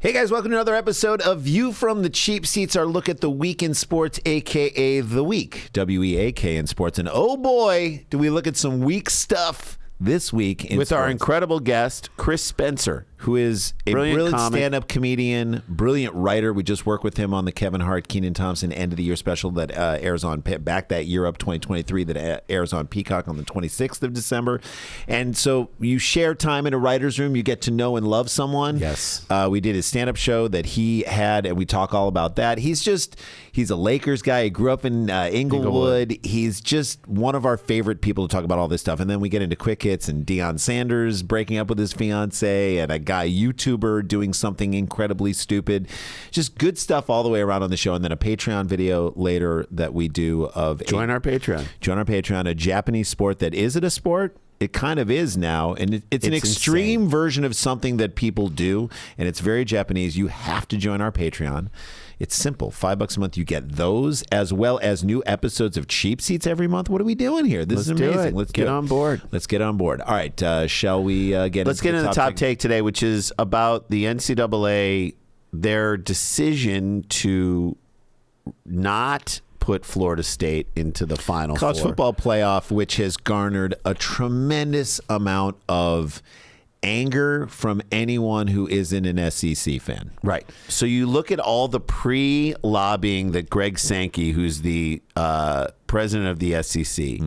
Hey guys, welcome to another episode of View from the Cheap Seats, our look at the week in sports, a.k.a. The Week, W-E-A-K in sports. And oh boy, do we look at some weak stuff this week in with sports. Our incredible guest, Chris Spencer, who is a brilliant stand-up comedian, brilliant writer. We just worked with him on the Kevin Hart, Kenan Thompson end of the year special that airs on back that year up 2023 that airs on Peacock on the 26th of December. And so you share time in a writer's room. You get to know and love someone. Yes. We did his stand-up show that he had, and we talk all about that. He's a Lakers guy. He grew up in Inglewood. He's just one of our favorite people to talk about all this stuff. And then we get into quick hits and Deion Sanders breaking up with his fiance and a guy YouTuber doing something incredibly stupid. Just good stuff all the way around on the show. And then a Patreon video later that we do of Join our Patreon, a Japanese sport that is it a sport? It kind of is now, and it's an extreme version of something that people do, and it's very Japanese. You have to join our Patreon. It's simple. $5 a month. You get those as well as new episodes of Cheap Seats every month. What are we doing here? This is amazing. Let's get on board. Let's get on board. All right. Shall we get Let's get into the top take today, which is about the NCAA, their decision to not put Florida State into the Final Four. College football playoff, which has garnered a tremendous amount of anger from anyone who isn't an SEC fan. Right. So you look at all the pre-lobbying that Greg Sankey, who's the president of the SEC,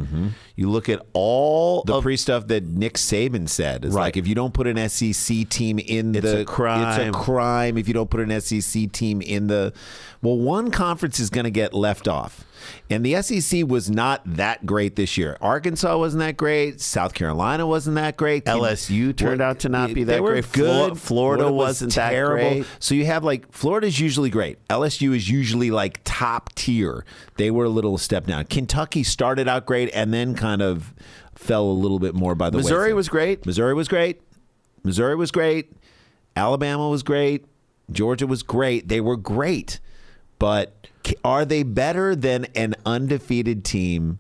you look at all the pre-stuff that Nick Saban said. It's like, if you don't put an SEC team in it's a crime. It's a crime if you don't put an SEC team in the... Well, one conference is going to get left off. And the SEC was not that great this year. Arkansas wasn't that great. South Carolina wasn't that great. LSU turned out to not be that they were great. Good. Florida wasn't terrible. That great. So you have Florida's usually great. LSU is usually top tier. They were a little step down. Kentucky started out great and then kind of fell a little bit more by the way. Missouri was great. Missouri was great. Alabama was great. Georgia was great. They were great. But are they better than an undefeated team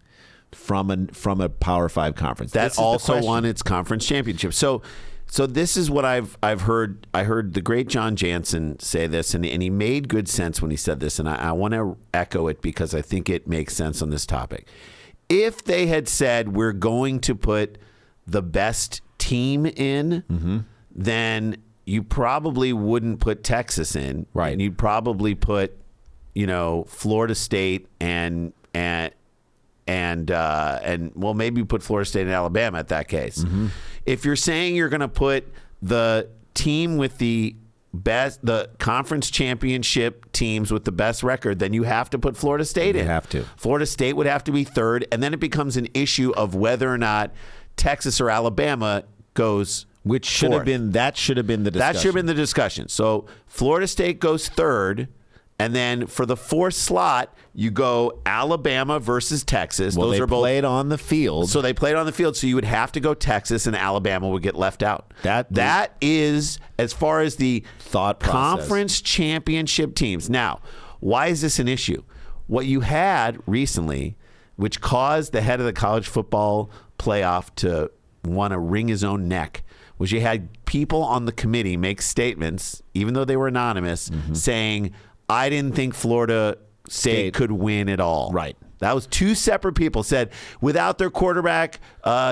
from a Power 5 conference? That also won its conference championship. So this is what I've heard. I heard the great John Jansen say this, and he made good sense when he said this, and I want to echo it because I think it makes sense on this topic. If they had said we're going to put the best team in, then you probably wouldn't put Texas in. Right. And you'd probably put Florida State and well, maybe you put Florida State and Alabama at that case. If you're saying you're going to put the team with the conference championship teams with the best record, then you have to put Florida State in. You have to. Florida State would have to be third, and then it becomes an issue of whether or not Texas or Alabama goes. Which should have been the discussion. That should have been the discussion. So Florida State goes third. And then for the fourth slot, you go Alabama versus Texas. Well, Those they are both played on the field. So they played on the field. So you would have to go Texas, and Alabama would get left out. That is as far as the thought process. Conference championship teams. Now, why is this an issue? What you had recently, which caused the head of the college football playoff to want to wring his own neck, was you had people on the committee make statements, even though they were anonymous, saying, I didn't think Florida State could win at all. Right. That was two separate people said without their quarterback,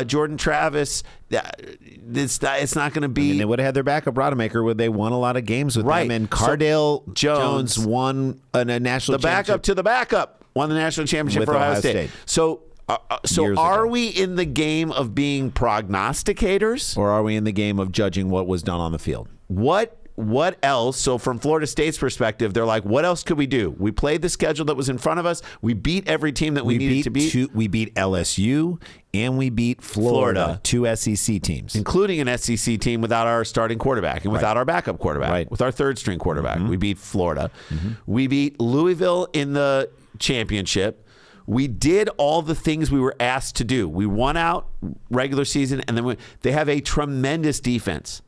Jordan Travis, it's not going to be. They would have had their backup Rodemaker where they won a lot of games with them. And Cardale Jones won a national championship. The backup to the backup won the national championship for Ohio State. So are we in the game of being prognosticators? Or are we in the game of judging what was done on the field? What else? So from Florida State's perspective, they're like, what else could we do? We played the schedule that was in front of us. We beat every team that we needed to beat. We beat LSU and we beat Florida, two SEC teams. Including an SEC team without our starting quarterback and without our backup quarterback, with our third string quarterback. We beat Florida. We beat Louisville in the championship. We did all the things we were asked to do. We won out regular season, and then they have a tremendous defense.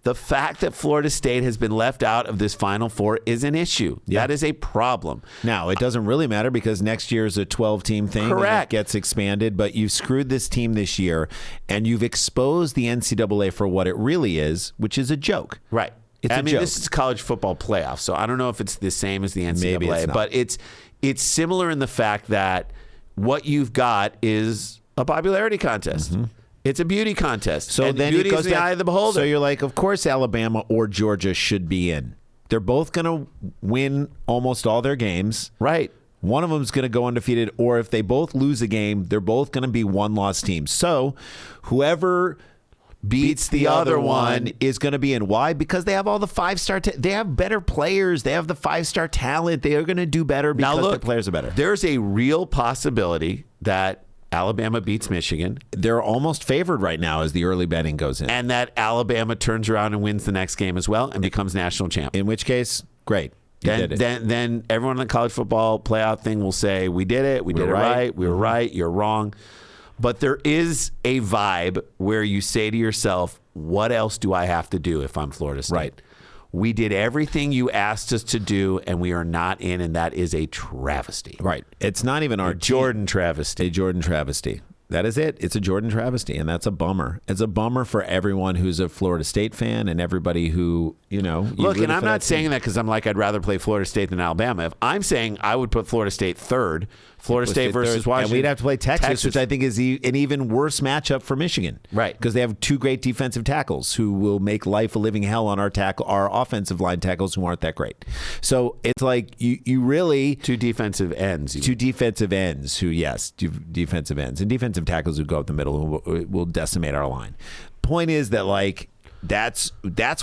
The fact that Florida State has been left out of this Final Four is an issue. Yeah. That is a problem. Now, it doesn't really matter because next year is a 12-team thing. Correct. And it gets expanded, but you've screwed this team this year, and you've exposed the NCAA for what it really is, which is a joke. Right. It's a joke. This is college football playoff, so I don't know if it's the same as the NCAA, Maybe it's not. but it's similar in the fact that what you've got is a popularity contest. Mm-hmm. It's a beauty contest. So and then beauty it goes is in the eye of the beholder. So you're like, of course, Alabama or Georgia should be in. They're both going to win almost all their games. Right. One of them is going to go undefeated, or if they both lose a game, they're both going to be one-loss teams. So whoever beats the other one is going to be in. Why? Because they have all the five-star. They have better players. They have the five-star talent. They are going to do better because their players are better. There's a real possibility that Alabama beats Michigan. They're almost favored right now as the early betting goes in. And that Alabama turns around and wins the next game as well and becomes national champ. In which case, great. Then everyone in the college football playoff thing will say, we did it. We did it right. We were right. You're wrong. But there is a vibe where you say to yourself, what else do I have to do if I'm Florida State? Right. We did everything you asked us to do, and we are not in, and that is a travesty. Right. It's not even our Jordan travesty. A Jordan travesty. That is it. It's a Jordan travesty, and that's a bummer. It's a bummer for everyone who's a Florida State fan and everybody who, Look, and I'm not saying that because I'm like, I'd rather play Florida State than Alabama. If I'm saying I would put Florida State third, Florida State versus Washington. And we'd have to play Texas, which I think is an even worse matchup for Michigan. Right. Because they have two great defensive tackles who will make life a living hell on our offensive line tackles who aren't that great. So it's like you really... Two defensive ends. Defensive ends and defensive tackles who go up the middle who will decimate our line. Point is that, like, that's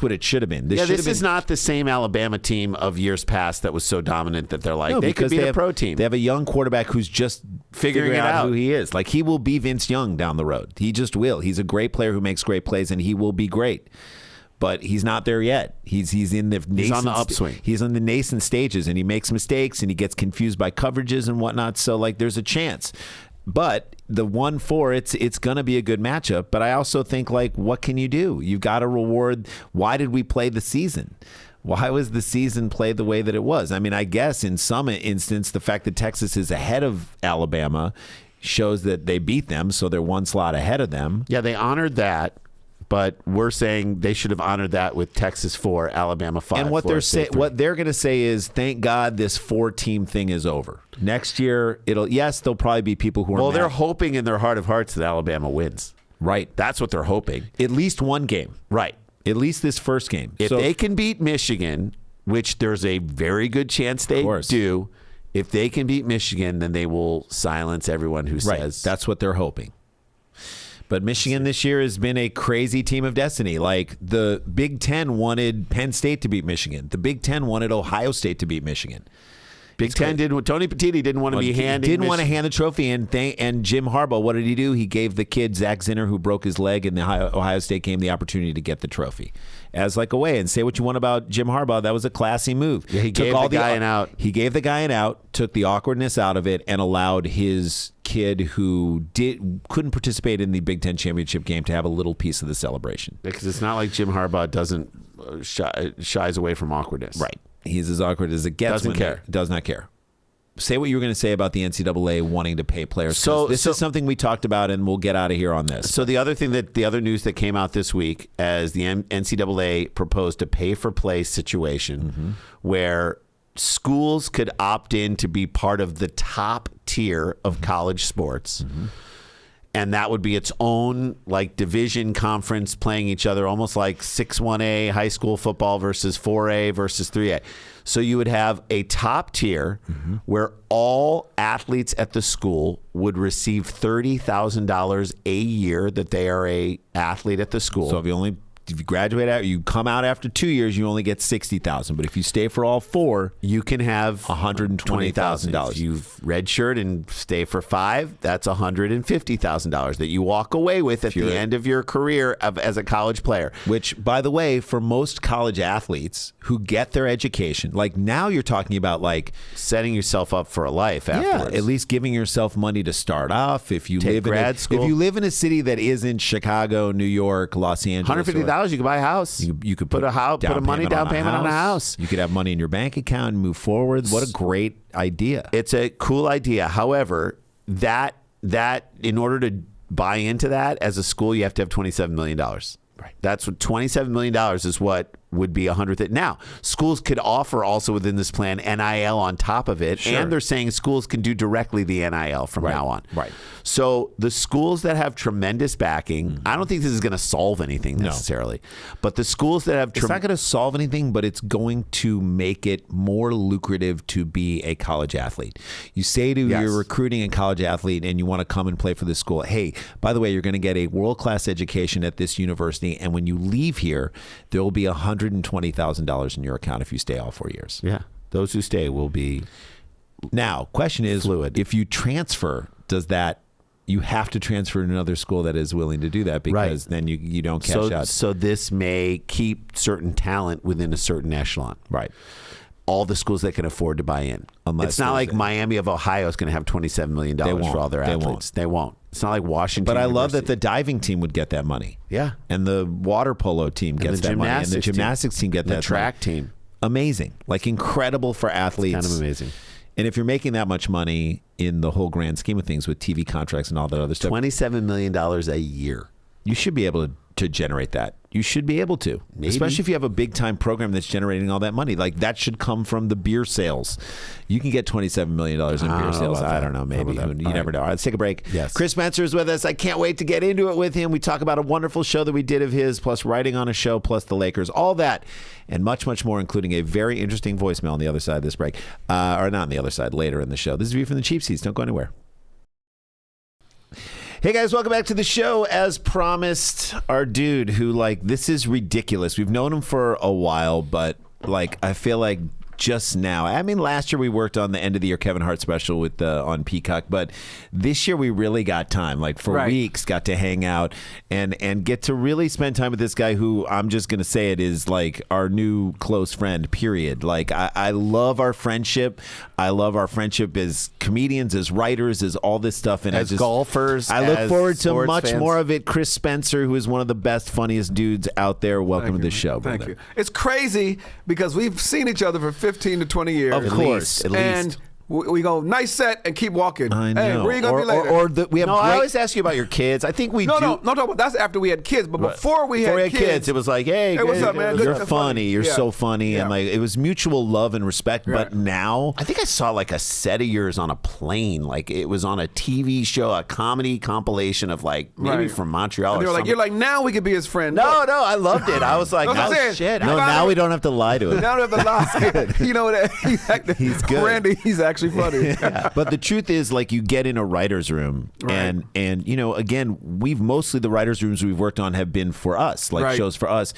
what it should have been. This is not the same Alabama team of years past that was so dominant that they're like, no, they could be a pro team. They have a young quarterback who's just figuring out who he is. Like, he will be Vince Young down the road. He just will. He's a great player who makes great plays, and he will be great. But he's not there yet. He's on the upswing. He's on the nascent stages, and he makes mistakes, and he gets confused by coverages and whatnot. So, like, there's a chance. But the 1-4, it's going to be a good matchup. But I also think, like, what can you do? You've got to reward. Why did we play the season? Why was the season played the way that it was? I mean, I guess in some instance, the fact that Texas is ahead of Alabama shows that they beat them, so they're one slot ahead of them. Yeah, they honored that. But we're saying they should have honored that with Texas 4, Alabama 5. And what they're going to say is, thank God this 4-team thing is over. Next year, there'll probably be people who are Well, they're hoping in their heart of hearts that Alabama wins. Right. That's what they're hoping. At least one game. Right. At least this first game. If they can beat Michigan, which there's a very good chance they do, if they can beat Michigan, then they will silence everyone who says... That's what they're hoping. But Michigan this year has been a crazy team of destiny. Like, the Big Ten wanted Penn State to beat Michigan. The Big Ten wanted Ohio State to beat Michigan. Big Ten didn't. Tony Petitti didn't want to be handing. Didn't want to hand the trophy. And Jim Harbaugh, what did he do? He gave the kid Zach Zinner, who broke his leg in the Ohio State game, the opportunity to get the trophy as like a way. And say what you want about Jim Harbaugh, that was a classy move. Yeah, he gave the guy an out. He gave the guy an out, took the awkwardness out of it, and allowed his kid who couldn't participate in the Big Ten championship game to have a little piece of the celebration. Because it's not like Jim Harbaugh doesn't shies away from awkwardness. Right. He's as awkward as it gets. Does not care. Say what you were going to say about the NCAA wanting to pay players. So this is something we talked about, and we'll get out of here on this. So the other news that came out this week, as the NCAA proposed a pay-for-play situation where schools could opt in to be part of the top tier of college sports. And that would be its own like division conference playing each other, almost like 6-1A high school football versus 4A versus 3A. So you would have a top tier where all athletes at the school would receive $30,000 a year that they are a athlete at the school. So if you graduate out, you come out after 2 years, you only get $60,000. But if you stay for all 4, you can have $120,000. If you redshirt and stay for 5, that's $150,000 that you walk away with at the end of your career as a college player. Which, by the way, for most college athletes who get their education, like now you're talking about like setting yourself up for a life afterwards. Yeah, at least giving yourself money to start off. If you live school. If you live in a city that isn't Chicago, New York, Los Angeles, $150,000, you could buy a house. You could put a money down payment on a house. You could have money in your bank account and move forward. What a great idea! It's a cool idea. However, that in order to buy into that as a school, you have to have $27 million. Right. That's what $27 million is what would be 100. Now, schools could offer also within this plan NIL on top of it, and they're saying schools can do directly the NIL from now on. Right. So the schools that have tremendous backing, I don't think this is going to solve anything necessarily, but the schools that have it's not going to solve anything, but it's going to make it more lucrative to be a college athlete. You say to your recruiting and college athlete and you want to come and play for this school, hey, by the way, you're going to get a world-class education at this university, and when you leave here, there will be $120,000 in your account if you stay all 4 years. Yeah. Those who stay will be. Now, question is, fluid. If you transfer, does that, you have to transfer to another school that is willing to do that, because then you don't cash out. So this may keep certain talent within a certain echelon. Right. All the schools that can afford to buy in. Unless it's not like Miami of Ohio is going to have $27 million for all their athletes. They won't. It's not like Washington. But I love University. that the diving team would get that money. Yeah. And the water polo team gets that money. And the gymnastics team get that money. The track team. Amazing. Like incredible for athletes. It's kind of amazing. And if you're making that much money in the whole grand scheme of things with TV contracts and all that other stuff, $27 million a year. You should be able to generate that. You should be able to, especially if you have a big time program that's generating all that money. Like that should come from the beer sales. You can get $27 million in beer sales. I don't know. Maybe. You never know. All right, let's take a break. Yes. Chris Spencer is with us. I can't wait to get into it with him. We talk about a wonderful show that we did of his, plus writing on a show, plus the Lakers, all that, and much, much more, including a very interesting voicemail on the other side of this break. Or not on the other side, later in the show. This is View from the Cheap Seats. Don't go anywhere. Hey guys, welcome back to the show. As promised, our dude who, like, this is ridiculous. We've known him for a while, but like I feel like just now, I mean, last year we worked on the end of the year Kevin Hart special with on Peacock, but this year we really got time, like for weeks, got to hang out and get to really spend time with this guy who, I'm just gonna say it, is like our new close friend, period. Like I love our friendship. I love our friendship as comedians, as writers, as all this stuff, and as golfers. I look forward to much more of it. Chris Spencer, who is one of the best, funniest dudes out there. Welcome to the show, brother. Thank you. It's crazy because we've seen each other for 15 to 20 years. Of course. At least. And we go, nice set, and keep walking. I know. Hey, where are you going to be later? We have No, I always ask you about your kids. I think we do. No, that's after we had kids. But before we had kids, it was like, hey, what's up, man? You're funny. You're so funny. Yeah. And like, it was mutual love and respect. But now, I think I saw like a set of yours on a plane. Like it was on a TV show, a comedy compilation of like maybe from Montreal. And they were like, you're like, now we could be his friend. No, I loved it. I was like, oh shit. No, now we don't have to lie to him. Now we don't have to lie. You know what? He's good. Randy, he's actually funny. But the truth is, like, you get in a writer's room, and you know, again, mostly the writers' rooms we've worked on have been for us, like shows for us.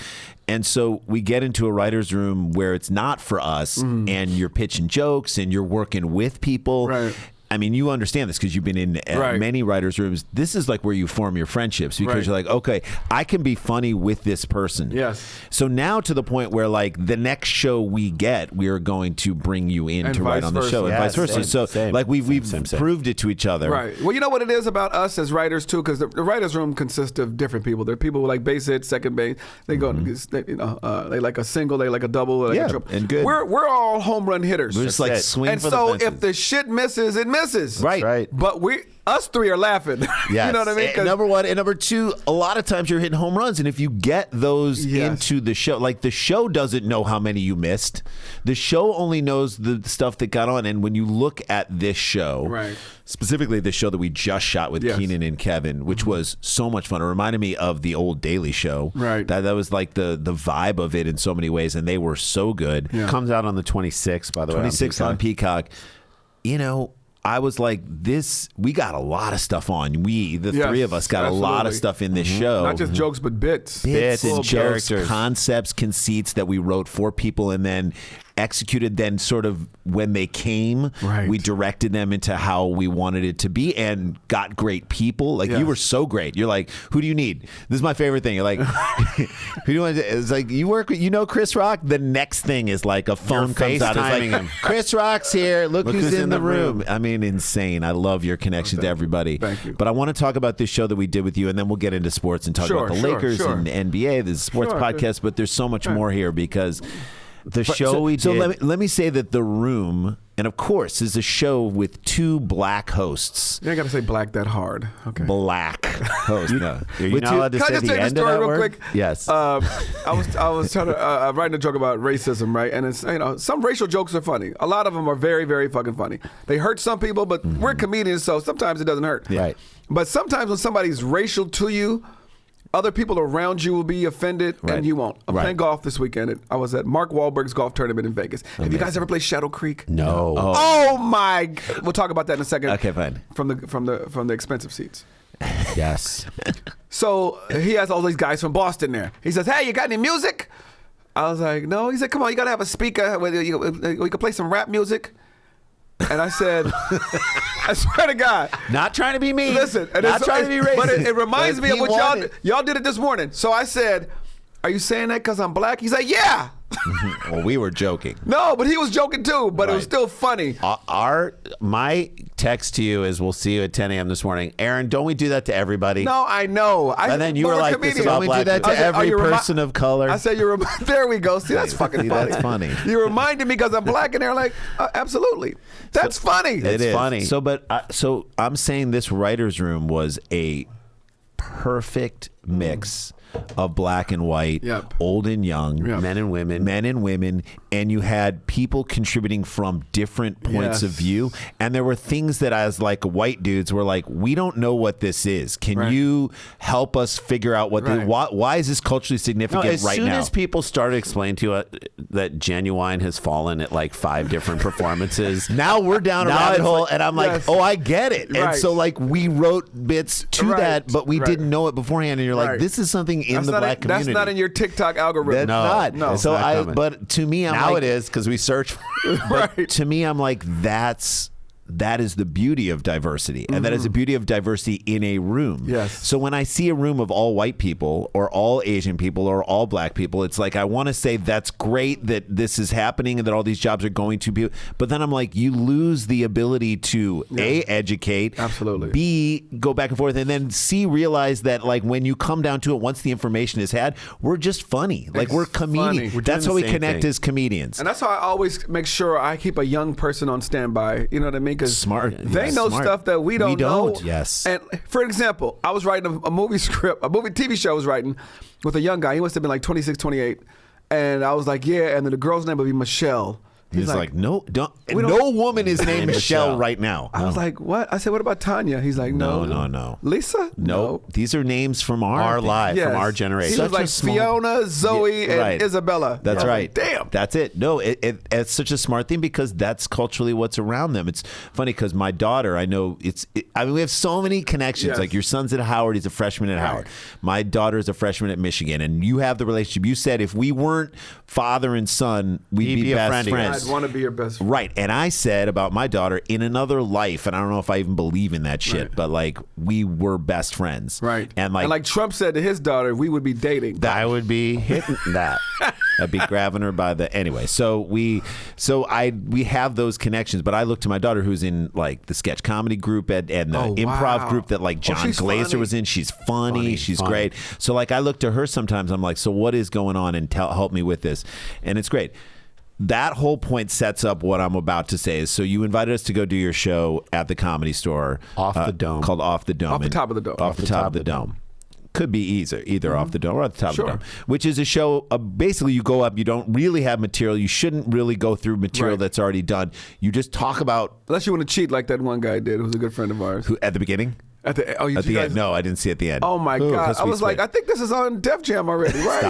And so we get into a writer's room where it's not for us, and you're pitching jokes and you're working with people. Right. I mean, you understand this because you've been in many writers' rooms. This is like where you form your friendships, because you're like, okay, I can be funny with this person. Yes. So now to the point where, like, the next show we get, we are going to bring you in And to write on the show, and vice versa. Like we've proved it to each other. Right. Well, you know what it is about us as writers too, because the writers' room consists of different people. There are people who like base hit, second base. They go, they like a single, they like a double, like a triple. And good. We're all home run hitters. We're just like swing and for so the fences. if the shit misses, it misses. Right. But us three are laughing. Yes. You know what I mean? Number one. And number two, a lot of times you're hitting home runs. And if you get those into the show, like the show doesn't know how many you missed. The show only knows the stuff that got on. And when you look at this show, specifically the show that we just shot with Keenan and Kevin, which was so much fun. It reminded me of the old Daily Show. Right. That was like the vibe of it in so many ways. And they were so good. Yeah. Comes out on the 26th, by the way. 26th on Peacock. You know, I was like, we got a lot of stuff on. The three of us got a lot of stuff in this show. Not just jokes, but bits. Bits and jokes, characters, concepts, conceits that we wrote for people and then executed. Then sort of when they came, we directed them into how we wanted it to be and got great people. Like you were so great. You're like, who do you need? This is my favorite thing. You're like, who do you want to, it's like, you work with, Chris Rock? The next thing is like a phone comes out. It's like, Chris Rock's here. Look who's in the room. I mean, insane. I love your connection to everybody. Thank you. But I want to talk about this show that we did with you, and then we'll get into sports and talk about the Lakers and NBA. This is a sports podcast, but there's so much more here because the show we did. So let me say that The Room, And of course, this is a show with 2 black hosts. You ain't got to say black that hard. Okay. Black hosts. No. Are you not allowed to Can I say just the tell you the end of story that real word? quick? Yes. I was trying to writing a joke about racism, right? And it's some racial jokes are funny. A lot of them are very, very fucking funny. They hurt some people, but we're comedians, so sometimes it doesn't hurt. Right. But sometimes when somebody's racial to you, other people around you will be offended, and you won't. I'm playing golf this weekend. I was at Mark Wahlberg's golf tournament in Vegas. Have you guys ever played Shadow Creek? No. Oh my! We'll talk about that in a second. Okay, fine. From the expensive seats. Yes. So he has all these guys from Boston there. He says, "Hey, you got any music?" I was like, "No." He said, "Come on, you got to have a speaker where you can play some rap music." And I said, "I swear to God." Not trying to be mean. Listen, and not trying to be racist. but it reminds me of he what wanted- y'all did it this morning. So I said, "Are you saying that because I'm black?" He's like, "Yeah." Well, we were joking. No, but he was joking too. But it was still funny. My text to you is, "We'll see you at 10 a.m. this morning." Aaron, don't we do that to everybody? No, I know. And then you but were we're like, comedians. "This about We black do that people." to I said, every "Oh, you're person of color. I said, there we go. See, that's fucking funny. That's funny. You reminded me because I'm black, and they're like, absolutely. That's funny. It's funny. So, so I'm saying this writer's room was a perfect mix of black and white, old and young, Men and women. And you had people contributing from different points of view. And there were things that as like white dudes were like, we don't know what this is. Can you help us figure out what why is this culturally significant right now? As soon as people started explaining to you that Genuine has fallen at like 5 different performances, now we're down a rabbit hole, and I'm like, oh, I get it. And Right. so like we wrote bits to that, but we didn't know it beforehand. And you're like, this is something in the black community. That's not in your TikTok algorithm. That's not. No. So not coming. but to me, I'm now like, it is because we search for it. but to me, I'm like, that is the beauty of diversity, and that is the beauty of diversity in a room. Yes. So when I see a room of all white people or all Asian people or all black people, it's like I want to say that's great that this is happening and that all these jobs are going to be. But then I'm like, you lose the ability to A, educate, Absolutely. B, go back and forth, and then C, realize that like when you come down to it, once the information is had, we're just funny. Like we're comedians. We're That's doing how we the same connect thing. as comedians. And that's how I always make sure I keep a young person on standby. You know what I mean? Because Smart. they know Smart. stuff that we don't know. Yes. And for example, I was writing a movie script, a movie TV show I was writing with a young guy. He must have been like 26, 28. And I was like, yeah. And then the girl's name would be Michelle. He's like, no, no woman is named Michelle right now. I was like, what? I said, what about Tanya? He's like, no. No. Lisa? No, these are names from our thing. life, Yes. from our generation. He was Such a like small- Fiona, Zoe, Yeah, and right. Isabella. That's I was right. like, damn. That's it. No, it's such a smart thing because that's culturally what's around them. It's funny because my daughter, I know I mean, we have so many connections. Yes. Like your son's at Howard, he's a freshman at Howard. My daughter's a freshman at Michigan, and you have the relationship. You said if we weren't father and son, we'd He'd be be a best friend of yours. friends. I'd want to be your best friend. Right. And I said about my daughter, in another life, and I don't know if I even believe in that shit, but like we were best friends. Right. And like Trump said to his daughter, we would be dating. I would be hitting that. I'd be grabbing her by the anyway. So we have those connections. But I look to my daughter, who's in like the sketch comedy group and the improv group that like John she's Glazer funny. was in. She's funny. She's great. So like I look to her sometimes. I'm like, so what is going on? And help me with this. And it's great. That whole point sets up what I'm about to say. Is so you invited us to go do your show at the Comedy Store, Off the Dome. called Off the Dome, Off the top of the dome. Off the top of the dome. Could be either off the dome or at the top Sure. of the dome, which is a show. Basically, you go up. You don't really have material. You shouldn't really go through material that's already done. You just talk about Unless you want to cheat like that one guy did, who's a good friend of ours. who at the beginning. At the End. No, I didn't see at the end. Oh my Ooh, God! 'cause I we was like, split. I think this is on Def Jam already, right?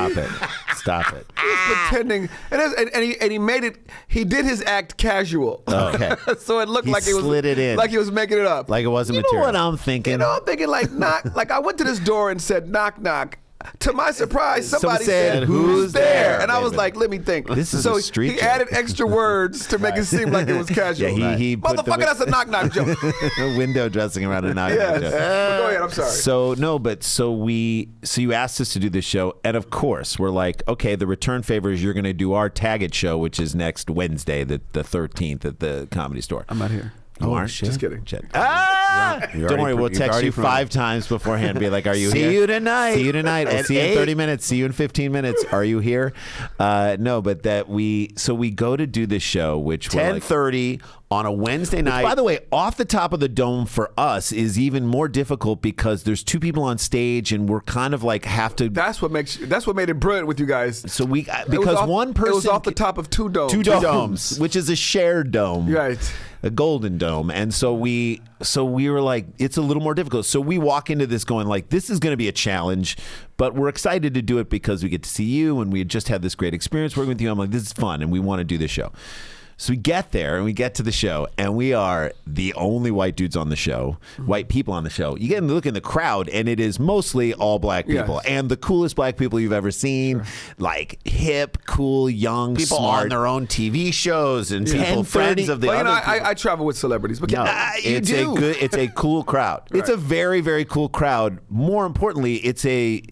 Stop it. He was pretending, and he made it. He did his act casual. Okay. So it looked He like it was slid it in. like he was making it up. Like it wasn't You material. know Know what I'm thinking? You know, I'm thinking like knock. Like I went to this door and said knock knock. To my surprise, somebody said, "Who's there?" And I was like, "Let me think." This is so a street he joke. added extra words to make it seem like it was casual. Yeah, he put the motherfucker, that's a knock knock joke. window dressing around a knock. Yes. joke. But go ahead. I'm sorry. So you asked us to do this show, and of course we're like, okay, the return favor is you're going to do our Tag It show, which is next Wednesday, the 13th at the Comedy Store. I'm not here. You aren't? Just kidding. Shit. You're Don't worry, already- we'll you've text already you promoted. 5 times beforehand. Be like, are you See here? you tonight. See you tonight. We'll At see you in 30 8. minutes. See you in 15 minutes. Are you here? No, but we go to do this show, which we're like, 10:30 on a Wednesday night. By the way, off the top of the dome for us is even more difficult because there's two people on stage and we're kind of like have to. That's what made it brilliant with you guys. So one person. It was off the top of two domes. Two domes, which is a shared dome. Right. A golden dome. And so we were like, it's a little more difficult. So we walk into this going like, this is going to be a challenge, but we're excited to do it because we get to see you and we had just had this great experience working with you. I'm like, this is fun and we want to do this show. So we get there and we get to the show and we are the only white dudes on the show, white people on the show. You get to look in the crowd and it is mostly all black people and the coolest black people you've ever seen, like hip, cool, young, people smart. on their own TV shows and people friends of the Well, other I travel with celebrities, but it's a cool crowd. It's a very, very cool crowd. More importantly, it's a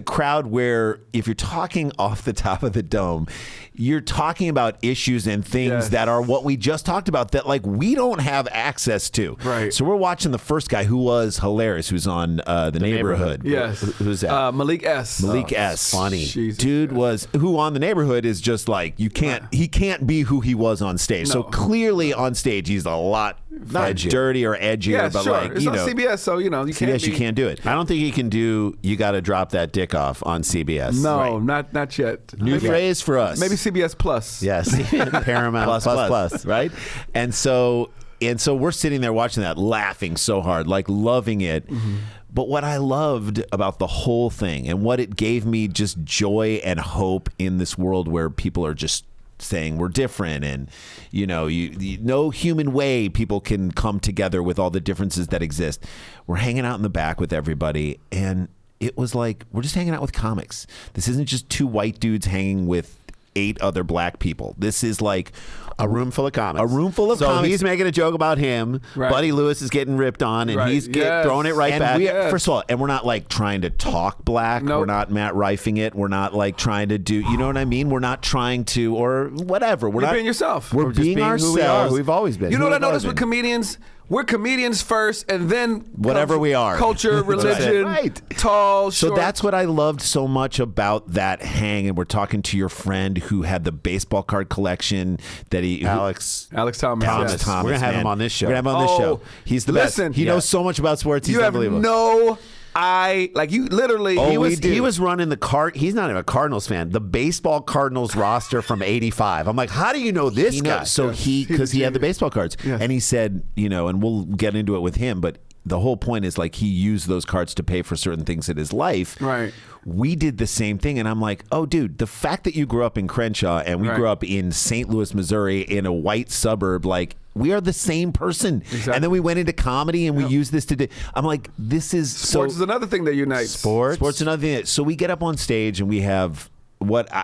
crowd where if you're talking off the top of the dome, you're talking about issues and things that are what we just talked about that like we don't have access to. Right. So we're watching the first guy who was hilarious, who's on the neighborhood. Yes. Who's that? Malik S. Malik S. Funny. Jesus. Dude was who on the neighborhood is just like he can't be who he was on stage. No. So clearly on stage he's a lot not dirty or edgier, but sure. like it's on CBS, so you can't do it. I don't think he can do You Gotta Drop That Dick Off on CBS. No, not yet. New phrase for us. Maybe CBS Plus. Yes, Paramount plus, right? And so we're sitting there watching that, laughing so hard, like loving it. Mm-hmm. But what I loved about the whole thing and what it gave me just joy and hope in this world where people are just saying we're different and you no human way people can come together with all the differences that exist. We're hanging out in the back with everybody and it was like we're just hanging out with comics. This isn't just two white dudes hanging with 8 other black people. This is like a room full of comics. So comics. He's making a joke about him. Right. Buddy Lewis is getting ripped on, and he's throwing it right back. First of all, and we're not like trying to talk black. Nope. We're not Matt Rifing it. We're not like trying to do. You know what I mean? We're not trying to or whatever. We're not being yourself. We're just being ourselves. who we are. We've always been. You know who what I we've noticed always with comedians? We're comedians first, and then whatever we are. Culture, religion, tall, short. So that's what I loved so much about that hang. And we're talking to your friend who had the baseball card collection that Alex Thomas. Thomas. We're gonna have him on this show. We're gonna have him on this show. He's the best. He knows so much about sports. He's you have unbelievable. no. You literally. He was running the cart. He's not even a Cardinals fan. The baseball Cardinals roster from '85. I'm like, how do you know this guy? So because he had the baseball cards, and he said, and we'll get into it with him, but the whole point is like he used those cards to pay for certain things in his life. Right. We did the same thing, and I'm like, oh, dude, the fact that you grew up in Crenshaw and we grew up in St. Louis, Missouri, in a white suburb, like. We are the same person. Exactly. And then we went into comedy and we used this to do. I'm like, this is Sports is another thing that unites. Sports is another thing. So we get up on stage and we have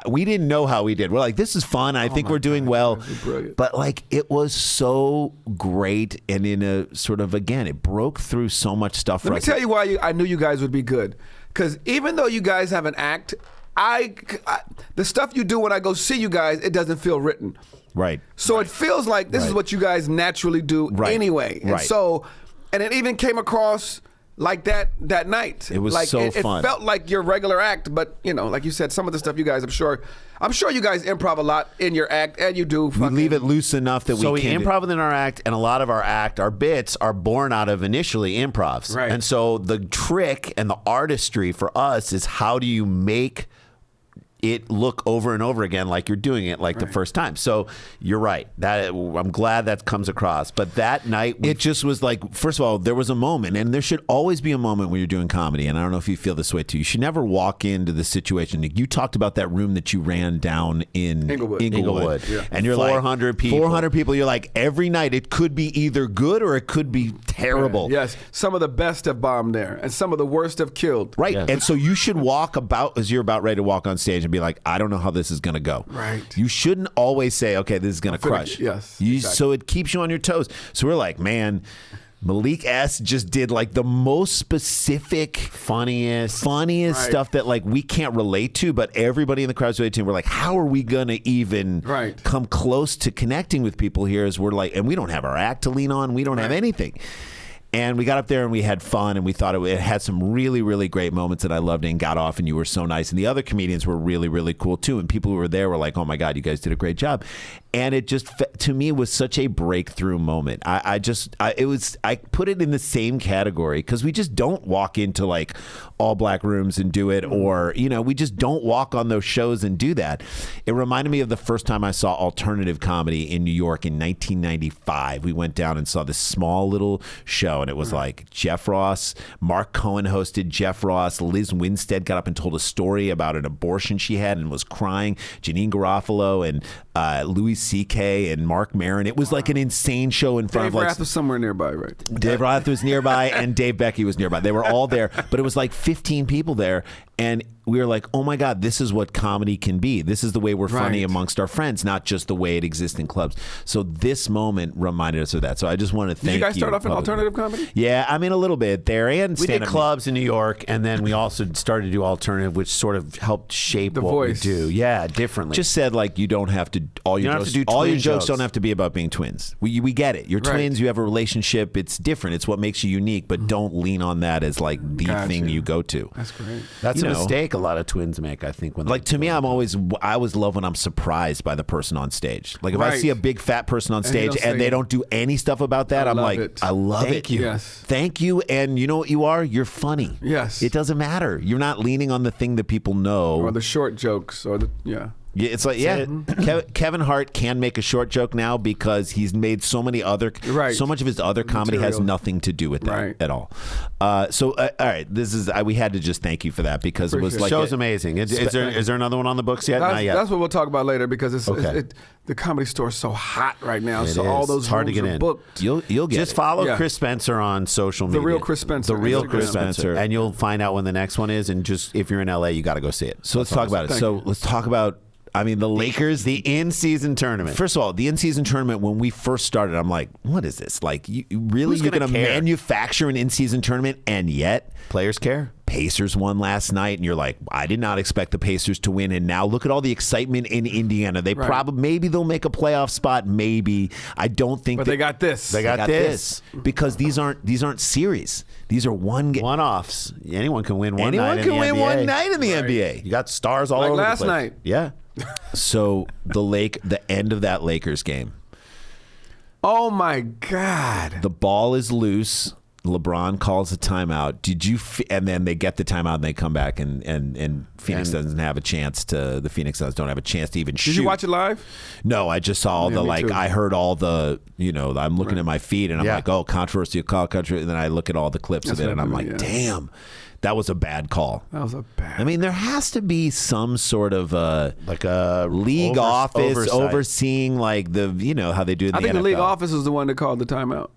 we didn't know how we did. We're like, this is fun. I think we're doing well. But like, it was so great. And in a sort of, again, it broke through so much stuff for us. Let me tell you why I knew you guys would be good. Because even though you guys have an act, the stuff you do when I go see you guys, it doesn't feel written. Right. So it feels like this is what you guys naturally do anyway. And so, and it even came across like that night. It was like, so fun. It felt like your regular act, but like you said, some of the stuff you guys, I'm sure you guys improv a lot in your act, and you do. We leave it loose enough that we can improv in our act, and a lot of our bits are born out of initially improvs. Right. And so the trick and the artistry for us is how do you make it look over and over again like you're doing it like the first time. So you're right. That I'm glad that comes across. But that night, it just was like, first of all, there was a moment, and there should always be a moment when you're doing comedy. And I don't know if you feel this way too. You should never walk into the situation. You talked about that room that you ran down in Inglewood. Yeah. And you're 400 like, people. 400 people. You're like, every night it could be either good or it could be terrible. Yes. Some of the best have bombed there, and some of the worst have killed. Right. Yes. And so you should walk about as you're about ready to walk on stage and be like, I don't know how this is going to go. Right. You shouldn't always say, okay, this is going to crush. Yes. Exactly. Exactly. So it keeps you on your toes. So we're like, man, Malik S just did like the most specific, funniest stuff that like we can't relate to, but everybody in the crowd's related to. We're like, how are we going to even come close to connecting with people here? As we're like, and we don't have our act to lean on. We don't have anything. And we got up there and we had fun and we thought it had some really, really great moments that I loved and got off, and you were so nice. And the other comedians were really, really cool too. And people who were there were like, oh my God, you guys did a great job. And it just, to me, was such a breakthrough moment. I put it in the same category because we just don't walk into like all black rooms and do it, or, we just don't walk on those shows and do that. It reminded me of the first time I saw alternative comedy in New York in 1995. We went down and saw this small little show, and it was like Jeff Ross, Mark Cohen hosted Jeff Ross, Liz Winstead got up and told a story about an abortion she had and was crying, Janine Garofalo and Louis C.K. and Mark Maron. It was like an insane show in front of like... Dave Rath was somewhere nearby, right? Dave Rath was nearby and Dave Becky was nearby. They were all there, but it was like 15 people there. And we were like, oh my God, this is what comedy can be. This is the way we're funny amongst our friends, not just the way it exists in clubs. So this moment reminded us of that. So I just want to thank you. Did you guys start off in alternative comedy? Yeah, I mean, a little bit there. And we did clubs in New York, and then we also started to do alternative, which sort of helped shape the what voice. we do. Yeah, differently. Just said like you don't have to, all your jokes don't have to be about being twins. We get it. You're twins, you have a relationship. It's different. It's what makes you unique, but don't lean on that as like the thing you go to. That's great. That's a mistake a lot of twins make, I think. When like to me, I always love when I'm surprised by the person on stage. Like if I see a big fat person on stage and they don't do any stuff about that, I'm like, I love it. Thank you. Yes. Thank you. And you know what you are? You're funny. Yes. It doesn't matter. You're not leaning on the thing that people know. Or the short jokes or the, Yeah, it's like Kevin Hart can make a short joke now because he's made so much of his other comedy has nothing to do with that at all. So all right, this is we had to just thank you for that because it was the like show's amazing. Is there another one on the books yet? Not yet. That's what we'll talk about later because the Comedy Store is so hot right now. It so is. all those hard to get rooms are in. booked. You'll get just it. follow Chris Spencer on social media. The real Chris Spencer. The real Instagram. Chris Spencer, and you'll find out when the next one is. And just if you're in LA, you got to go see it. So let's talk about it. So let's talk about. I mean, the Lakers, the in-season tournament. First of all, the in-season tournament, when we first started, I'm like, what is this? Like, you're going to manufacture an in-season tournament, and yet players care? Pacers won last night, and you're like, I did not expect the Pacers to win, and now look at all the excitement in Indiana. They maybe they'll make a playoff spot, maybe. I don't think But they got this. They got this. Because these aren't series. These are one-offs. Anyone can win one night in the NBA. Anyone can win one night in the NBA. You got stars all over the place. Like last night. Yeah. So the end of that Lakers game. Oh my God! The ball is loose. LeBron calls a timeout. Did you? And then they get the timeout and they come back and Phoenix doesn't have a chance to. The Phoenix Suns don't have a chance to even shoot. Did you watch it live? No, I just saw all the like. Too. I heard all the. I'm looking at my feed and I'm like, oh, controversial call, country. And then I look at all the clips of it and I'm like, damn. That was a bad call. That was a bad. I mean, there has to be some sort of like a league office overseeing like the how they do it in the NFL. I think the league office is the one that called the timeout.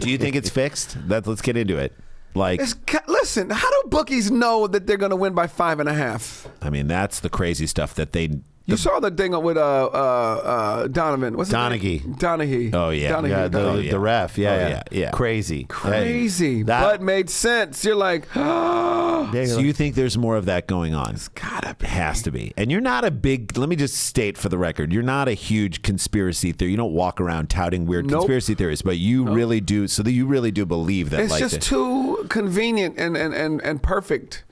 Do you think it's fixed? Let's get into it. Like, listen, how do bookies know that they're going to win by 5.5? I mean, that's the crazy stuff that they. You saw the thing with Donovan. What's his name? Donaghy. Oh yeah, Donaghy. The ref. Yeah. Crazy. But made sense. You're like, so you think there's more of that going on? It's gotta be. Has to be. And you're not a big. Let me just state for the record, you're not a huge conspiracy theory. You don't walk around touting weird conspiracy theories, but you really do. So that you really do believe that. It's just too convenient and perfect.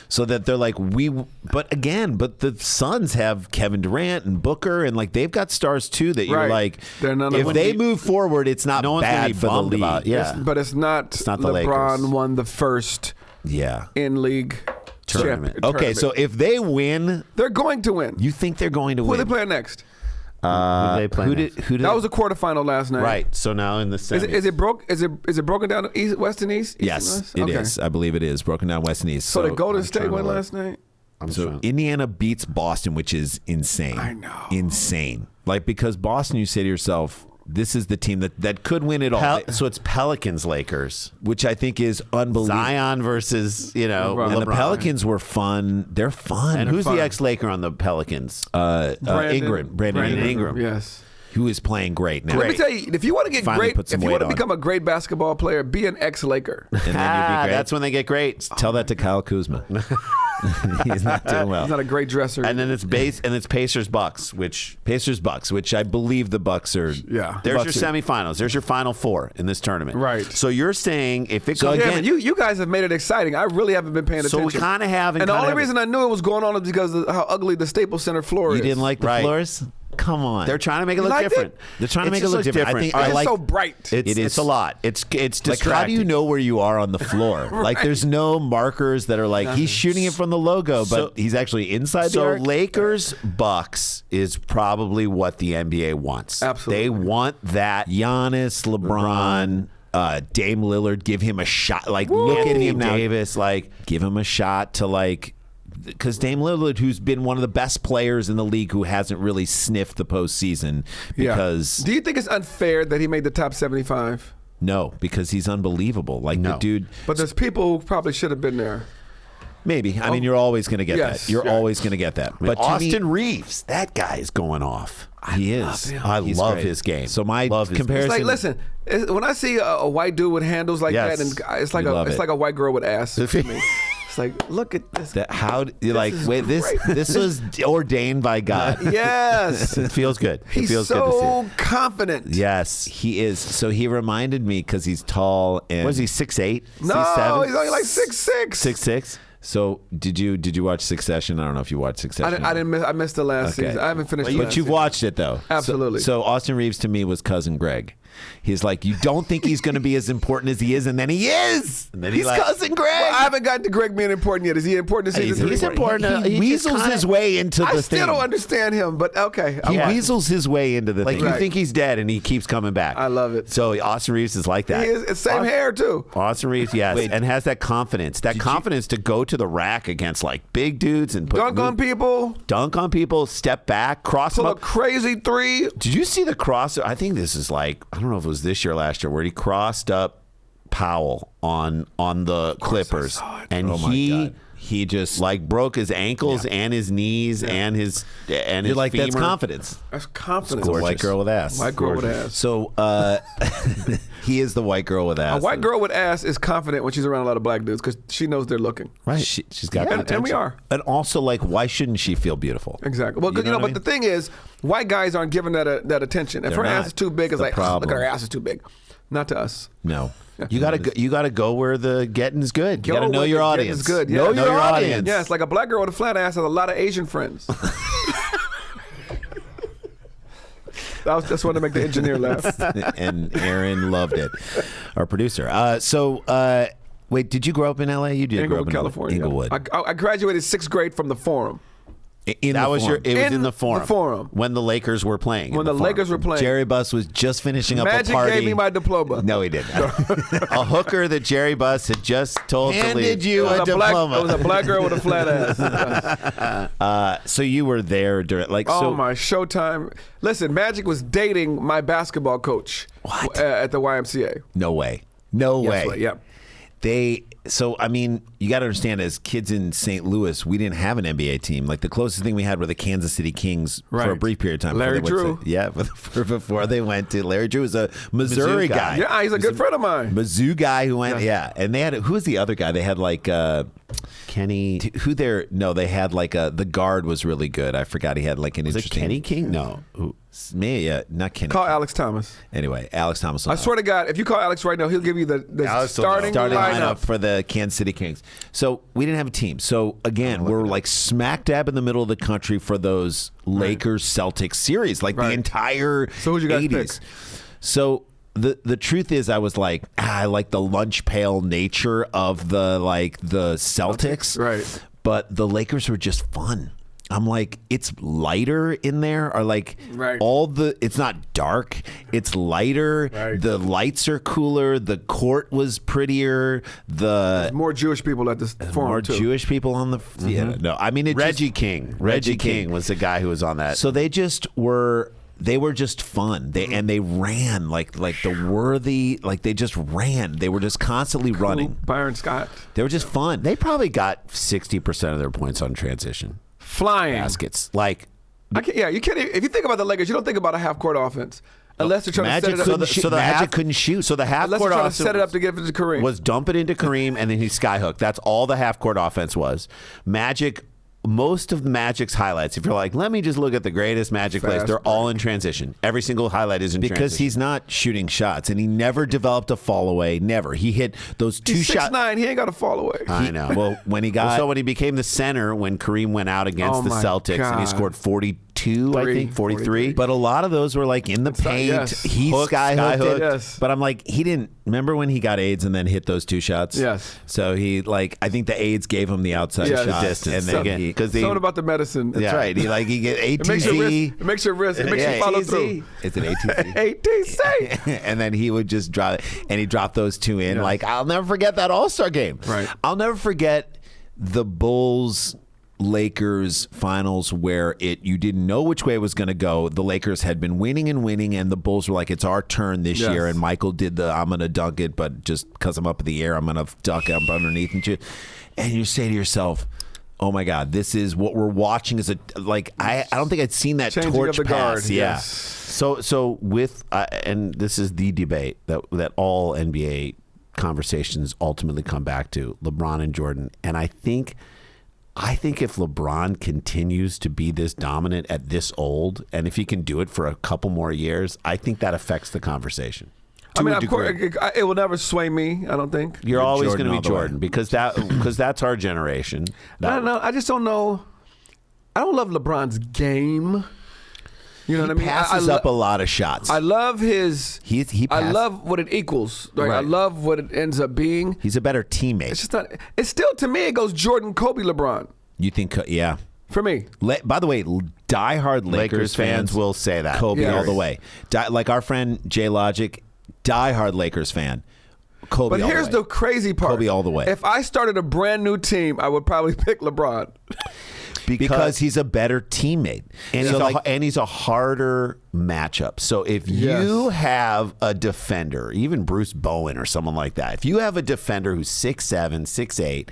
So that they're like, but the Suns have Kevin Durant and Booker, and like they've got stars too that you're like, if they move forward, it's not bad for the league. But it's not the LeBron Lakers. won the first in league tournament. Okay, so if they win, they're going to win. You think they're going to win? Who are they playing next? Who did that was a quarterfinal last night. Right. So now in the semis. Is it broken down to West and East? Yes, it is. I believe it is broken down West and East. So the Golden State won last night? Indiana beats Boston, which is insane. I know. Insane. Like, because Boston, you say to yourself, this is the team that could win it all. So it's Pelicans Lakers, which I think is unbelievable. Zion versus and LeBron. The Pelicans were fun. They're fun. And who's the ex-Laker on the Pelicans? Brandon Ingram. Yes. Who is playing great now. Let me tell you, if you want to get great, if you want to become a great basketball player, be an ex-Laker. And then you'd be great. That's when they get great. Tell that to Kyle Kuzma. He's not doing well. He's not a great dresser. And then it's Pacers Bucks, which I believe the Bucks are. Yeah. There's your semifinals. There's your Final Four in this tournament. Right. So you're saying if it goes again, you guys have made it exciting. I really haven't been paying attention. So we kind of have. And the only reason I knew it was going on is because of how ugly the Staples Center floor is. You didn't like the floors? come on. They're trying to make it look different. They're trying to make it look different. I think it's so bright. It's a lot. It's distracting. Like, how do you know where you are on the floor? Right. Like, there's no markers that are like, he's shooting it from the logo, but he's actually inside the arc. So Lakers Bucks is probably what the NBA wants. Absolutely. They want that. Giannis, LeBron, Dame Lillard, give him a shot. Like, look at him now. Davis, like, Give him a shot to, like, because Dame Lillard, who's been one of the best players in the league, who hasn't really sniffed the postseason, because Do you think it's unfair that he made the top 75? no, because he's unbelievable. Like, the dude. But there's people who probably should have been there. Maybe. I mean, you're always going to get Yes, that. You're yeah. always going to get that. But to Austin me, Reeves, that guy is going off. he is. I He's love great. his game. So my Love his comparison. It's like, listen, when I see a white dude with handles like Yes. that, and it's like You love it's it. like a white girl with ass to me. It's like, look at this. How you're like, is wait, this great. this was ordained by God. Yes. It feels good. It He's feels good to see. so confident. Yes, he is. So he reminded me because he's tall and Was he 6'8"? No, 6'7"? he's only like 6'6". 6'6". So did you watch Succession? I don't know if you watched Succession. I didn't miss. I missed the last season. I haven't finished. But you've watched it though. Absolutely. So Austin Reeves to me was cousin Greg. He's like, you don't think he's going to be as important as he is, and then he is. And then he's like- cousin Greg. Well, I haven't gotten to Greg being important yet. Is he important to season 3? he's important. He He just weasels kinda- his way into I the still thing. don't understand him, but okay. He I'm- weasels his way into the Like, thing. you Right. think he's dead, and he keeps coming back. I love it. So Austin Reeves is like that. He is. It's same hair too. Austin Reeves, yes, and has that confidence. That confidence to go to the rack against like big dudes and Dunk on people. step back, cross them Pull a up. crazy 3. Did you see the cross? I think this is like, I don't know if it was this year or last year, where he crossed up Powell on the Clippers, saw it. and Oh my God. He just like broke his ankles and his knees and his you're his like, that's femur. confidence. That's confidence. It's a white girl with ass. White girl with ass. So he is the white girl with ass. A white girl with ass is confident when she's around a lot of black dudes because she knows they're looking. Right. She's got And potential. we are. And also, like, why shouldn't she feel beautiful? Exactly. Well, You know what I but mean? the thing is, white guys aren't giving that attention. If They're her ass not. is too big, it's The like, oh, look problem. at her ass is too big. Not to us. No. You gotta go where the getting's good. You gotta know your audience. It's good. Know Yeah. your audience. Yeah, it's like a black girl with a flat ass has a lot of Asian friends. Just wanted to make the engineer laugh. And Aaron loved it, our producer. Wait, did you grow up in LA? You did grow up Inglewood, in California. Inglewood. I graduated 6th grade from the Forum. That was it was In in the forum. the Forum. When the Lakers were playing. When the Lakers were playing. Jerry Buss was just finishing up Magic a party. gave me my diploma. No, he didn't. a hooker that Jerry Buss had just told to Handed leave. you a diploma. It was a black girl with a flat ass. So you were there during, like, Oh so my Showtime! Listen, Magic was dating my basketball coach. What? At the YMCA? no way. No Yes, way. right, yeah. So I mean, you got to understand, as kids in St. Louis, we didn't have an NBA team. Like, the closest thing we had were the Kansas City Kings for a Right. brief period of time. Larry before they went Drew. to- yeah, before they went to Larry Drew was a Missouri Mizzou guy. guy. Yeah, he's a good friend of mine. Mizzou guy who went, yeah. And they had, who was the other guy? They had like Kenny. they had like the guard was really good. I forgot he had like an Was it interesting. Kenny King? No. Who? Me, yeah, not Kenny. Call Alex Thomas. Anyway, Alex Thomas. I swear to God, if you call Alex right now, he'll give you the Alex will know. starting starting lineup. lineup for the Kansas City Kings. So we didn't have a team. So again, we're like smack dab in the middle of the country for those Lakers Celtics series, like the Right. entire So who'd you guys 80s. pick? So the truth is, I was like, I like the lunch pail nature of the Celtics, Right. But the Lakers were just fun. I'm like, it's lighter in there, or like Right. it's not dark, it's lighter. Right. The lights are cooler. The court was prettier. The More Jewish people at this forum more too. Jewish people on the yeah, no, I mean, Reggie King. Reggie King was the guy who was on that. So they were just fun. They ran like the worthy, like they just ran. They were just constantly running. Byron Scott. They were just fun. They probably got 60% of their points on transition Flying. baskets. Like, You can't. If you think about the Lakers, you don't think about a half court offense unless they're trying Magic to set it couldn't up. shoot. Magic couldn't shoot. So the half Unless court they're trying to offense set it up to give it to Kareem. was dump it into Kareem and then he skyhook. That's all the half court offense was. Magic. Most of the Magic's highlights, if you're like, let me just look at the greatest Magic plays, they're all in transition. Every single highlight is in because transition. he's not shooting shots, and he never developed a fall away. Never. He hit those two He's shots. 6'9", he ain't got to fall away. I know. Well, when he got so when he became the center, when Kareem went out against Oh the my Celtics and he God. scored 42 42, I think, 43. But a lot of those were like in the paint. yes. He Hooked, sky-hooked it. yes. But I'm like, he didn't remember when he got AIDS and then hit those 2 shots. Yes. So he I think the AIDS gave him the outside Yes. shot, Distance. and then because Something about the medicine. that's right. He get It makes your ATC. wrist. It makes your wrist. It makes you follow through. It's an ATC. ATC. And then he would just drop it, and he dropped those 2 in. Yeah. Like, I'll never forget that All-Star game. Right. I'll never forget the Bulls Lakers finals where you didn't know which way it was going to go. The Lakers had been winning, and the Bulls were like, it's our turn this year. And Michael did I'm going to dunk it, but just because I'm up in the air, I'm going to dunk it up underneath and shit. And you say to yourself, oh my God, this is what we're watching. I don't think I'd seen that Changing torch of the pass. guard. Yeah. Yes. So with and this is the debate that all NBA conversations ultimately come back to LeBron and Jordan. And I think if LeBron continues to be this dominant at this old, and if he can do it for a couple more years, I think that affects the conversation. I mean, of course, it will never sway me. I don't think. You're always Jordan going to all be the way. Jordan because that's our generation. I don't know. I just don't know. I don't love LeBron's game. You know what I mean? Passes up a lot of shots. I love his. He I love what it equals. Right? I Right. love what it ends up being. He's a better teammate. It's just not. It's still, to me, it goes Jordan, Kobe, LeBron. You think? Yeah. For me. By the way, diehard Lakers fans will say that. Kobe Yes. all the way. Like our friend Jay Logic, diehard Lakers fan. Kobe But all here's the way. the crazy part. Kobe all the way. If I started a brand new team, I would probably pick LeBron. because he's a better teammate. And he's a harder matchup. So if you have a defender, even Bruce Bowen or someone like that, if you have a defender who's 6'7", 6'8",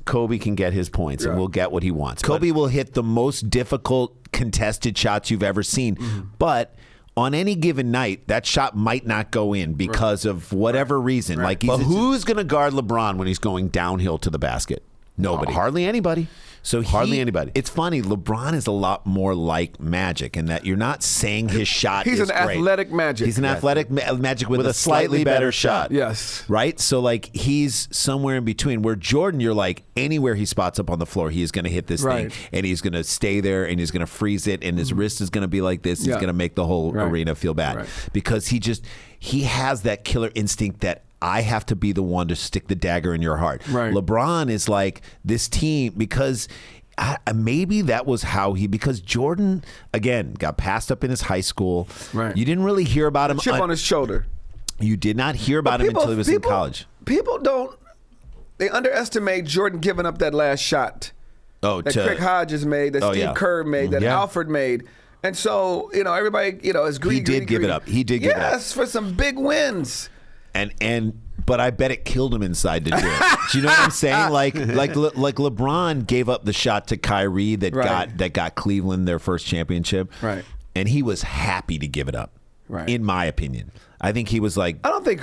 Kobe can get his points and will get what he wants. Kobe will hit the most difficult contested shots you've ever seen. But on any given night, that shot might not go in because of whatever reason. Right. Like, But who's going to guard LeBron when he's going downhill to the basket? Nobody. Hardly anybody. So hardly anybody. It's funny. LeBron is a lot more like Magic in that you're not saying his shot He's is an great. athletic Magic. He's an athletic Magic with a slightly better shot. Yes. Right? So, like, he's somewhere in between. Where Jordan, you're like, anywhere he spots up on the floor, he is going to hit this Right. thing. And he's going to stay there and he's going to freeze it. And his wrist is going to be like this. He's Yeah. going to make the whole Right. arena feel bad. Right. Because he has that killer instinct that I have to be the one to stick the dagger in your heart. Right. LeBron is like this team because maybe that was because Jordan, again, got passed up in his high school. Right. You didn't really hear about him. Chip on his shoulder. You did not hear about him until he was in college. People they underestimate Jordan giving up that last shot Oh, that Craig Hodges made, that Steve yeah. Kerr made, that Yeah. Alfred made. And so, everybody, is greedy. He did give it up. He did give it up. Yes, for some big wins. But I bet it killed him inside to do it. Do you know what I'm saying? Like LeBron gave up the shot to Kyrie that Right. got Cleveland their first championship. Right. And he was happy to give it up. Right. In my opinion, I think he was like, I don't think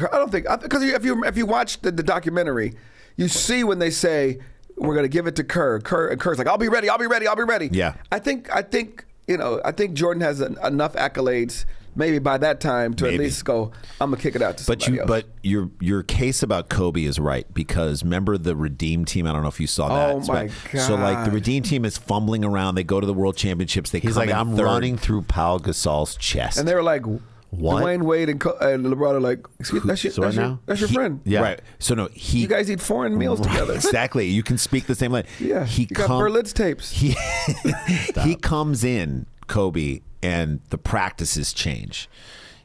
because if you watch the documentary, you see when they say we're going to give it to Kerr. Kerr's like, I'll be ready. Yeah. I think Jordan has enough accolades. Maybe by that time to at least go, I'm gonna kick it out to somebody else. But your case about Kobe is right because remember the Redeem team. I don't know if you saw that. Oh my God! So like the Redeem team is fumbling around. They go to the World Championships. He's like, I'm running through Pau Gasol's chest. And they were like, What? Dwayne Wade and LeBron are like, excuse me, that's your friend. Yeah. Right. So no, You guys eat foreign meals together. Exactly. You can speak the same language. Yeah. You got Berlitz tapes. He comes in, Kobe, and the practices change.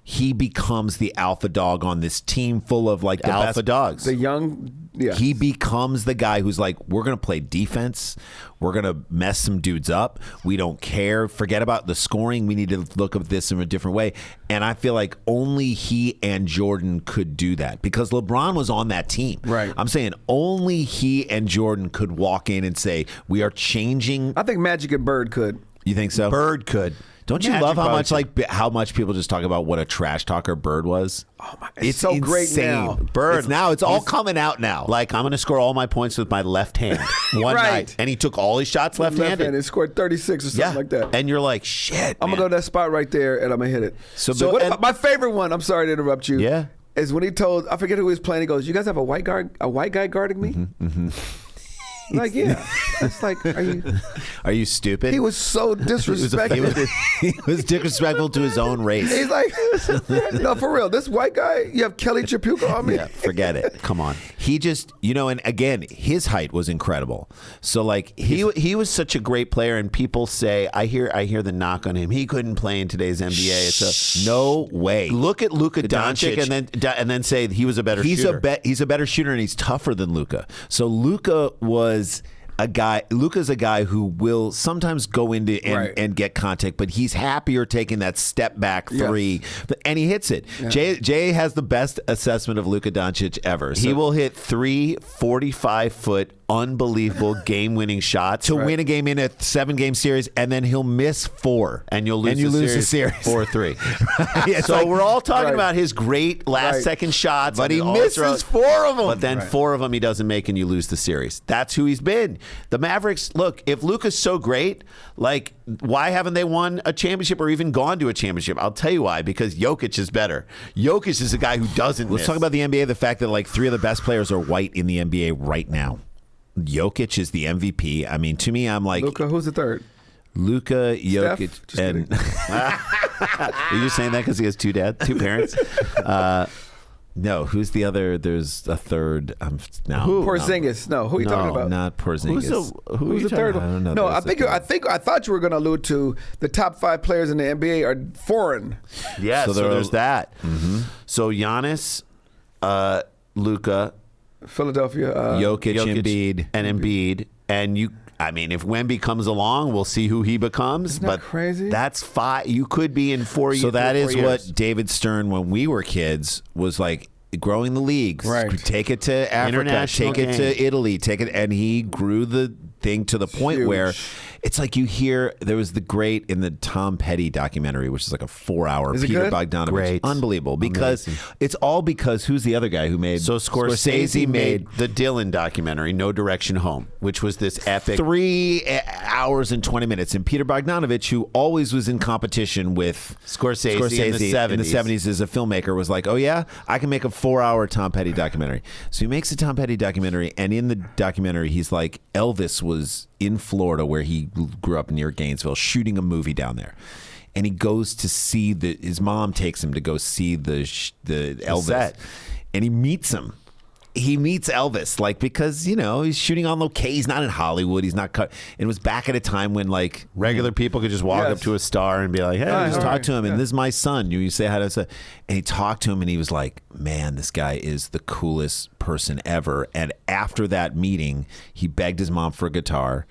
He becomes the alpha dog on this team full of like the alpha best dogs. The young, yeah. He becomes the guy who's like, we're going to play defense. We're going to mess some dudes up. We don't care. Forget about the scoring. We need to look at this in a different way. And I feel like only he and Jordan could do that because LeBron was on that team. Right. I'm saying only he and Jordan could walk in and say, we are changing. I think Magic and Bird could. You think so? Bird could. Don't you Magic love how much probably how much people just talk about what a trash talker Bird was? Oh my! It's so great now. Bird it's all coming out now. Like, I'm going to score all my points with my left hand one Right. night. And he took all his shots left-handed. And scored 36 or something like that. And you're like, shit, I'm gonna go to that spot right there and I'm gonna hit it. My favorite one. I'm sorry to interrupt you. Yeah. Is when he told, I forget who he was playing. He goes, "You guys have a white guy guarding me." Like, yeah. It's like, Are you stupid? He was so disrespectful. He was disrespectful to his own race. He's like, no, for real. This white guy, you have Kelly Chapuco on me? Yeah, forget it. Come on. He just, and again, his height was incredible. So like he was such a great player, and people say, I hear the knock on him. He couldn't play in today's NBA. It's no way. Look at Luka Doncic and then say he was a better shooter. He's a better shooter, and he's tougher than Luka. So Luka was Luka's a guy who will sometimes go into and get contact, but he's happier taking that step back three, and he hits it. Yeah. Jay has the best assessment of Luka Doncic ever. So he will hit 3 45-foot unbelievable game-winning shots to win a game in a 7-game series, and then he'll miss 4, and you'll lose the series 4-3. So we're all talking about his great last-second shots, but he misses 4 of them. But then 4 of them he doesn't make, and you lose the series. That's who he's been. The Mavericks, look, if Luka's so great, like, why haven't they won a championship or even gone to a championship? I'll tell you why, because Jokic is better. Jokic is a guy who doesn't Let's talk about the NBA, the fact that like 3 of the best players are white in the NBA right now. Jokic is the MVP. I mean, to me, I'm like... Luka, who's the third? Luka, Jokic, and... Are you saying that because he has 2 parents? No, who's the other? There's a third. Porzingis. No, who are you talking about? Not Porzingis. Who's the third one? I don't know. No, I thought you were going to allude to the top 5 players in the NBA are foreign. Yeah, so there's that. Mm-hmm. So Giannis, Luka, Philadelphia, Jokic, Embiid, and you. I mean, if Wemby comes along, we'll see who he becomes. Isn't that crazy? That's 5. You could be in 4 years. So that is what David Stern, when we were kids, was like growing the leagues. Right. Take it to Africa, take it to Italy, and he grew the thing to the point where it's like you hear there was the great in the Tom Petty documentary, which is like a 4-hour Peter Bogdanovich. Great. Unbelievable. Because it's all because who's the other guy who made Scorsese made the Dylan documentary, No Direction Home, which was this epic 3 hours and 20 minutes. And Peter Bogdanovich, who always was in competition with Scorsese in the 70s as a filmmaker, was like, oh yeah, I can make a 4-hour Tom Petty documentary. So he makes a Tom Petty documentary, and in the documentary he's like, Elvis was in Florida where he grew up near Gainesville shooting a movie down there, and he goes to see his mom takes him to go see the Elvis set. And he meets Elvis, like, because he's shooting on location. He's not in Hollywood. He's not cut. And it was back at a time when like regular people could just walk up to a star and be like, hey, just talk to him. And this is my son. You say hi to us. And he talked to him, and he was like, man, this guy is the coolest person ever. And after that meeting, he begged his mom for a guitar,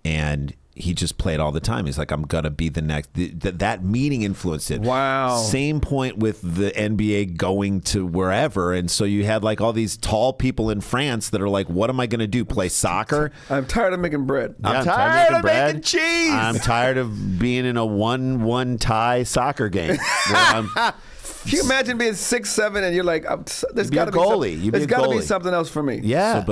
and he just played all the time. He's like, I'm going to be the next. That meeting influenced it. Wow. Same point with the NBA going to wherever. And so you had like all these tall people in France that are like, what am I going to do? Play soccer? I'm tired of making bread. I'm tired of making cheese. I'm tired of being in a 1-1 tie soccer game. Can you imagine being 6'7" and you're like, there's got to be something else for me. Yeah.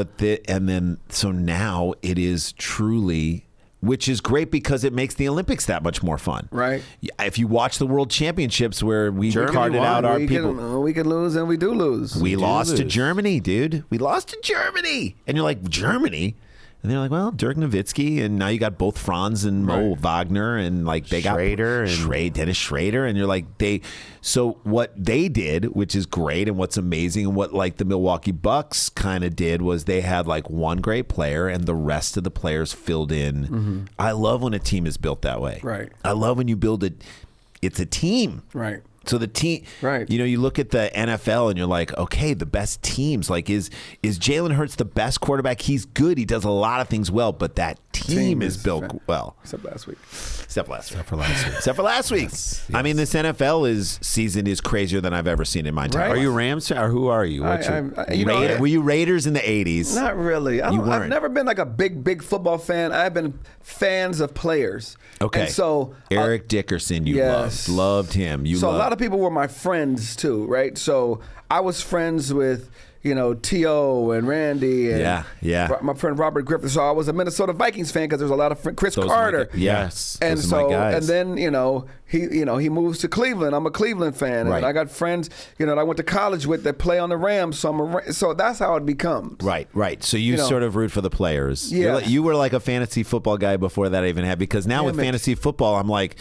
So now it is truly, which is great because it makes the Olympics that much more fun. Right. If you watch the World Championships where we carted out our people. We can lose, and we do lose. We lost to Germany, dude. We lost to Germany. And you're like, Germany? And they're like, well, Dirk Nowitzki, and now you got both Franz and Mo Wagner, and like they Schrader got Dennis Schrader, and you're like So what they did, which is great, and what's amazing, and what like the Milwaukee Bucks kind of did, was they had like one great player, and the rest of the players filled in. Mm-hmm. I love when a team is built that way. Right. I love when you build it. It's a team. Right. So the team, right? You look at the NFL and you're like, okay, the best teams. Like, is Jalen Hurts the best quarterback? He's good. He does a lot of things well, but that team is built well. Except last week. Except for last week. Yes. I mean, this NFL season is crazier than I've ever seen in my entire life. Are you Rams or who are you? Were you Raiders in the 80s? Not really. I've never been like a big football fan. I've been fans of players. Okay. And so Eric Dickerson, you loved him. A lot of people were my friends too, right? So I was friends with T.O. and Randy and my friend Robert Griffin. So I was a Minnesota Vikings fan because there's a lot of Chris Carter. Yes. And so and then he moves to Cleveland. I'm a Cleveland fan, and I got friends that I went to college with that play on the Rams. So that's how it becomes. Right. So you sort of root for the players. Yeah. You were like a fantasy football guy before that I even had, because now with fantasy football, I'm like,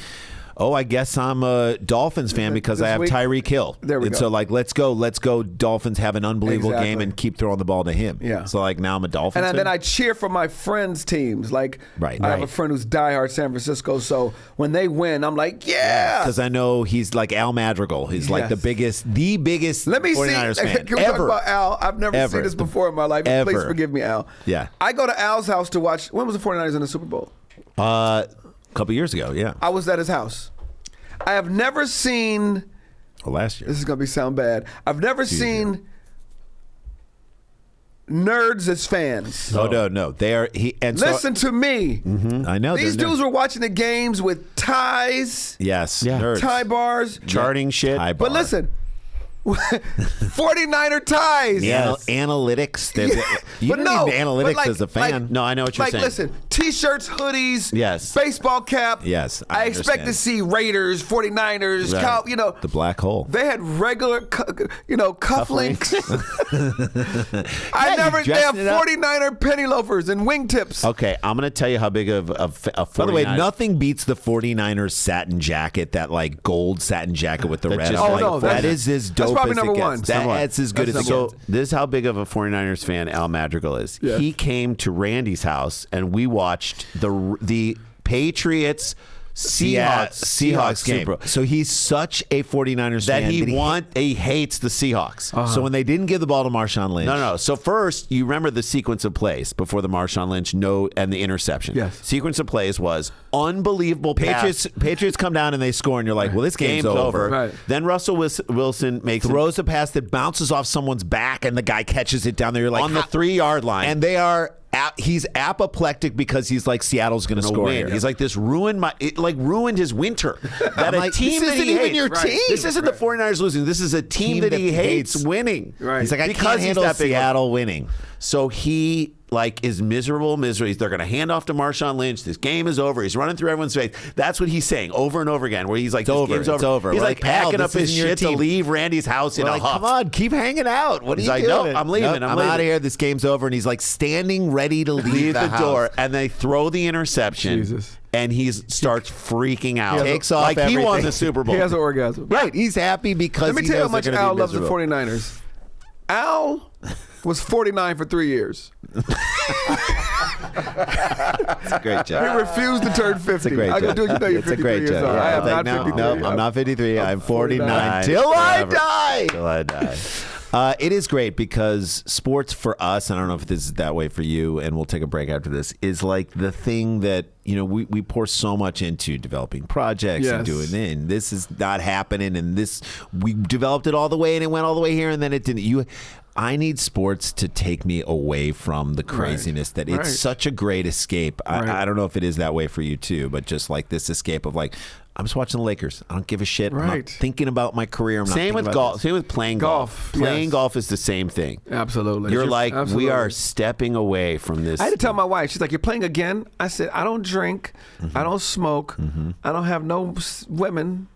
oh, I guess I'm a Dolphins fan because I have Tyreek Hill. There we go. And so let's go. Dolphins have an unbelievable game and keep throwing the ball to him. Yeah. So now I'm a Dolphins fan. And then I cheer for my friends' teams. I have a friend who's diehard San Francisco. So when they win, I'm like, yeah. Because I know he's like Al Madrigal. He's like the biggest Let me 49ers see. fan Can we talk about Al? I've never seen this before in my life. Please forgive me, Al. Yeah. I go to Al's house to watch. When was the 49ers in the Super Bowl? A couple years ago, yeah. I was at his house. I have never seen. Well, last year. This is going to sound bad. I've never seen nerds as fans. Oh, no. They are. Listen to me. I know. These dudes were watching the games with ties. Yes. Yeah. Nerds. Tie bars. Charting shit. But listen. 49er ties. Analytics. You don't need analytics as a fan. No, I know what you're saying. Listen, T-shirts, hoodies, Yes. baseball cap. Yes, I expect to see Raiders, 49ers, the black hole. They had regular, cufflinks. They have 49er penny loafers and wingtips. Okay, I'm going to tell you how big of a 49er. By the way, nothing beats the 49ers satin jacket, that gold satin jacket with the red. That is as dope. That's probably number one. That's as good as it So gets. this is how big of a 49ers fan Al Madrigal is. Yes. He came to Randy's house and we watched the Patriots Seahawks game. Super Bowl. So he's such a 49ers That fan. he hates the Seahawks. So when they didn't give the ball to Marshawn Lynch. No. So first, you remember the sequence of plays before the Marshawn Lynch and the interception. Yes. Sequence of plays was unbelievable pass. Patriots come down and they score, and you're like, well, this game's over. Right. Then Russell Wilson Throws a pass that bounces off someone's back, and the guy catches it down there. You're like, on the 3-yard line. And they are. He's apoplectic because he's like, Seattle's going to score win. here. He's like, this ruined his winter. That I'm like, team this that isn't he even hates. your team. This isn't the 49ers losing. This is a team that he hates winning. Right. He's like, I Because can't he's handle that big. Seattle winning. So he is miserable. They're going to hand off to Marshawn Lynch. This game is over. He's running through everyone's face. That's what he's saying over and over again. Where he's like, It's over. Game's It's over. He's We're like like, Al, packing up this his isn't your shit to team. leave Randy's house in We're a like, huff. come on, keep hanging out. What are He's you like, doing? no, I'm leaving. I'm out of here. This game's over. And he's like standing ready to leave the house. door, and they throw the interception. Jesus. And he starts freaking out. Takes off like he won everything. the Super Bowl. He has an orgasm. Right. He's happy because Let me he tell you how knows much they're gonna Al be loves the miserable. 49ers. Al was 49 for 3 years. It's a great job. He refused to turn 50. It's a great I go, job. dude, you know you're It's a 53 great years job. old. Yeah, I am like, not 53. No, I'm not 53. I'm 49 49. till I Forever. die. Till I die. It is great because sports for us, I don't know if this is that way for you, and we'll take a break after this, is like the thing that, we pour so much into developing projects and Yes. doing it. And this is not happening. And we developed it all the way and it went all the way here and then it didn't. I need sports to take me away from the craziness that it's such a great escape. I don't know if it is that way for you too, but just like this escape of like, I'm just watching the Lakers. I don't give a shit. I'm not thinking about my career. Same with golf. Same with playing golf. Playing golf is the same thing. Absolutely. You're like, Absolutely. we are stepping away from this. I had to tell my wife, she's like, you're playing again? I said, I don't drink. I don't smoke. I don't have no women.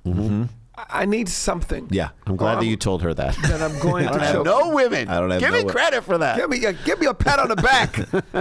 I need something. Yeah. I'm glad that you told her that. That I'm going to show. No women. I don't have Give no me credit for that. Give me a pat on the back.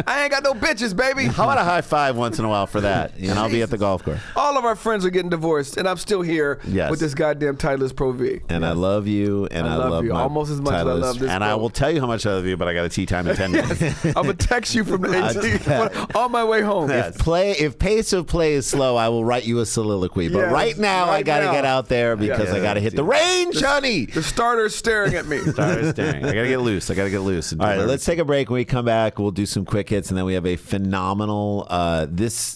I ain't got no bitches, baby. How about a high five once in a while for that? And I'll be at the golf course. All of our friends are getting divorced, and I'm still here Yes. with this goddamn Titleist Pro V. And I love you, and I love you my almost as much as I Titleist. love this. And I will tell you how much I love you, but I got a tea time in 10 minutes. I'm gonna text you from the AT on my way home. If pace of play is slow, I will write you a soliloquy. But Yes, right now, I right got to now. get out there because I got to hit the range, honey. The starter's staring at me. Started staring. I got to get loose. I got to get loose. And All right, let's take a break. When we come back, we'll do some quick hits, and then we have a phenomenal.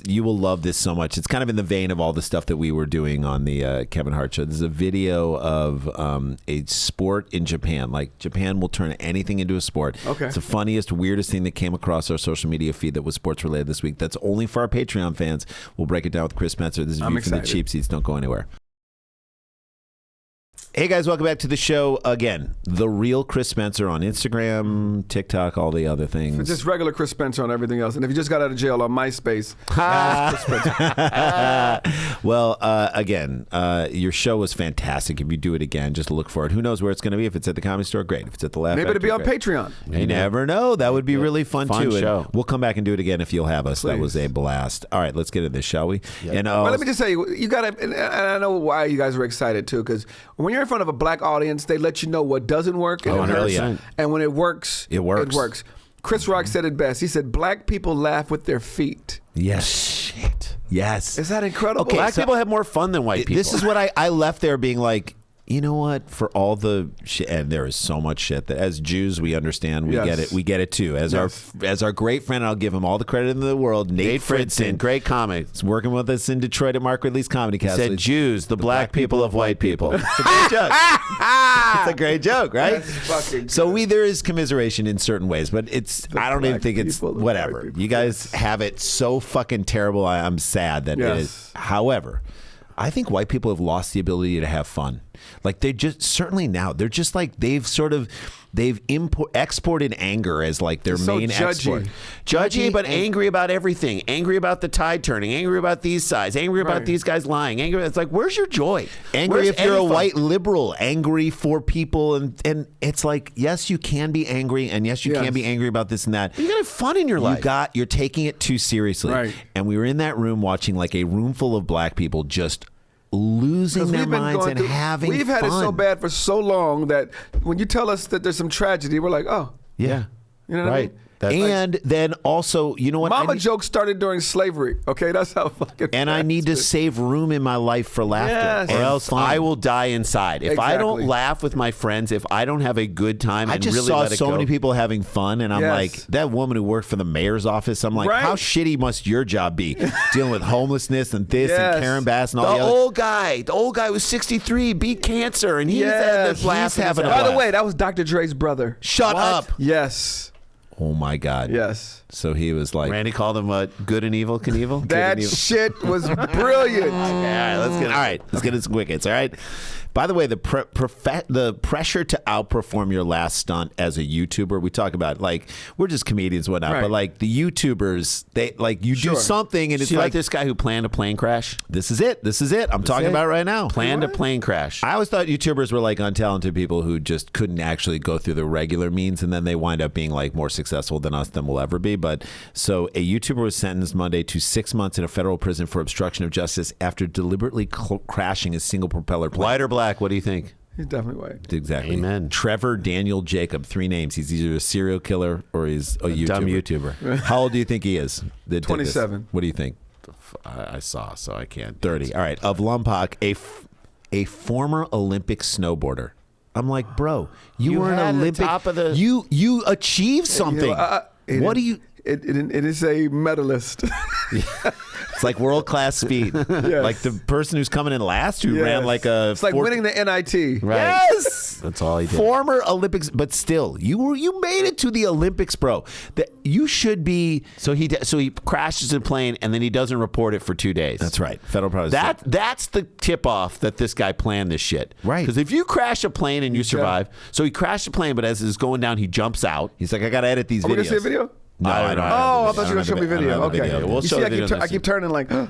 You will love this so much. It's kind of in the vein of all the stuff that we were doing on the Kevin Hart show. This is a video of a sport in Japan. Like Japan will turn anything into a sport. Okay. It's the funniest, weirdest thing that came across our social media feed that was sports related this week. That's only for our Patreon fans. We'll break it down with Chris Spencer. This is View from the Cheap Seats. Don't go anywhere. Hey guys, welcome back to the show again. The real Chris Spencer on Instagram, TikTok, all the other things. Just regular Chris Spencer on everything else. And if you just got out of jail on MySpace, Well, again, your show was fantastic. If you do it again, just look for it. Who knows where it's going to be? If it's at the Comedy Store, great. If it's at the Laugh maybe it'll be on great. Patreon. You never know. That would be really fun too. show. And we'll come back and do it again if you'll have us. Please. That was a blast. All right, let's get into this, shall we? And, But let me just say, you got to, and I know why you guys were excited too, because when you're in front of a black audience, they let you know what doesn't work. And, and when it works, it works. It works. Chris Rock said it best. He said, black people laugh with their feet. Yes. Shit. Yes. Is that incredible? Okay, Black people have more fun than white people. This is what I left there being like, you know what? For all the shit, and there is so much shit that as Jews we understand. We get it. We get it too. As our great friend, I'll give him all the credit in the world. Nate Fritzen, great comic, is working with us in Detroit at Mark Ridley's Comedy Castle. Said Jews, the black people of white people. It's a great joke. It's a great joke, right? That's fucking So good. there is commiseration in certain ways, but it's I don't even think it's whatever. You guys have it so fucking terrible. I'm sad that it is. However, I think white people have lost the ability to have fun. Like they just certainly now they're just like they've exported anger as like their main export. Judgy, but angry about everything. Angry about the tide turning. Angry about these sides. Angry about these guys lying. Angry. It's like, where's your joy? Angry if you're a white liberal. Angry for people, and it's like, yes, you can be angry, and yes, you can be angry about this and that. You gotta have fun in your life. You're taking it too seriously. Right. And we were in that room watching like a room full of black people just losing their minds and having fun. We've had it so bad for so long that when you tell us that there's some tragedy, we're like, oh. Yeah. You know what I mean? And then also, you know what? Mama jokes started during slavery. Okay, that's how fucking. And I need to save room in my life for laughter, Yes. or else I will die inside. If I don't Exactly. laugh with my friends, if I don't have a good time, I and just really saw let it so go, many people having fun, and I'm Yes. like, that woman who worked for the mayor's office. I'm like, Right. how shitty must your job be, dealing with homelessness and this Yes. and Karen Bass and the all the other. old guy was 63, beat cancer, and he's Yes. laughing. having a By the blast. way, that was Dr. Dre's brother. Shut What? up! Yes. Oh my God. Yes. So he was like, Randy called him good and evil Knievel. That shit was brilliant. all right, let's get into some quick hits. All right. By the way, the pressure to outperform your last stunt as a YouTuber, we talk about like we're just comedians, and whatnot, Right. but like the YouTubers, they like you do something and it's See, like like this guy who planned a plane crash. this is it. This is it. I'm talking about it right now. Planned a plane crash. I always thought YouTubers were like untalented people who just couldn't actually go through the regular means, and then they wind up being like more successful than us than we'll ever be. But so a YouTuber was sentenced Monday to 6 months in a federal prison for obstruction of justice after deliberately crashing a single propeller plane. White or black? What do you think? He's definitely white. Exactly. Amen. Trevor Daniel Jacob, 3 names. He's either a serial killer or he's a YouTuber. Dumb YouTuber. How old do you think he is? that did this? 27. What do you think? I saw, so I can't. 30. All right. Of Lompoc, a former Olympic snowboarder. I'm like, bro, you were had an the Olympic. top of the- You achieved something. What do you? It is a medalist. It's like world class speed. Like the person who's coming in last who ran like a. It's like winning the NIT. Right. Yes, That's all he did. Former Olympics, but still, you made it to the Olympics, bro. That you should be. So he crashes a plane and then he doesn't report it for 2 days. That's right. Federal prosecution. That's the tip off that this guy planned this shit. Right. Because if you crash a plane and you survive, so he crashed a plane, but as it's going down, he jumps out. He's like, I gotta edit these Are we videos. gonna see a video? No, I don't. Oh, I thought you were gonna show me I don't video. have the Okay. video. We'll You show see, the video I keep turning like. No.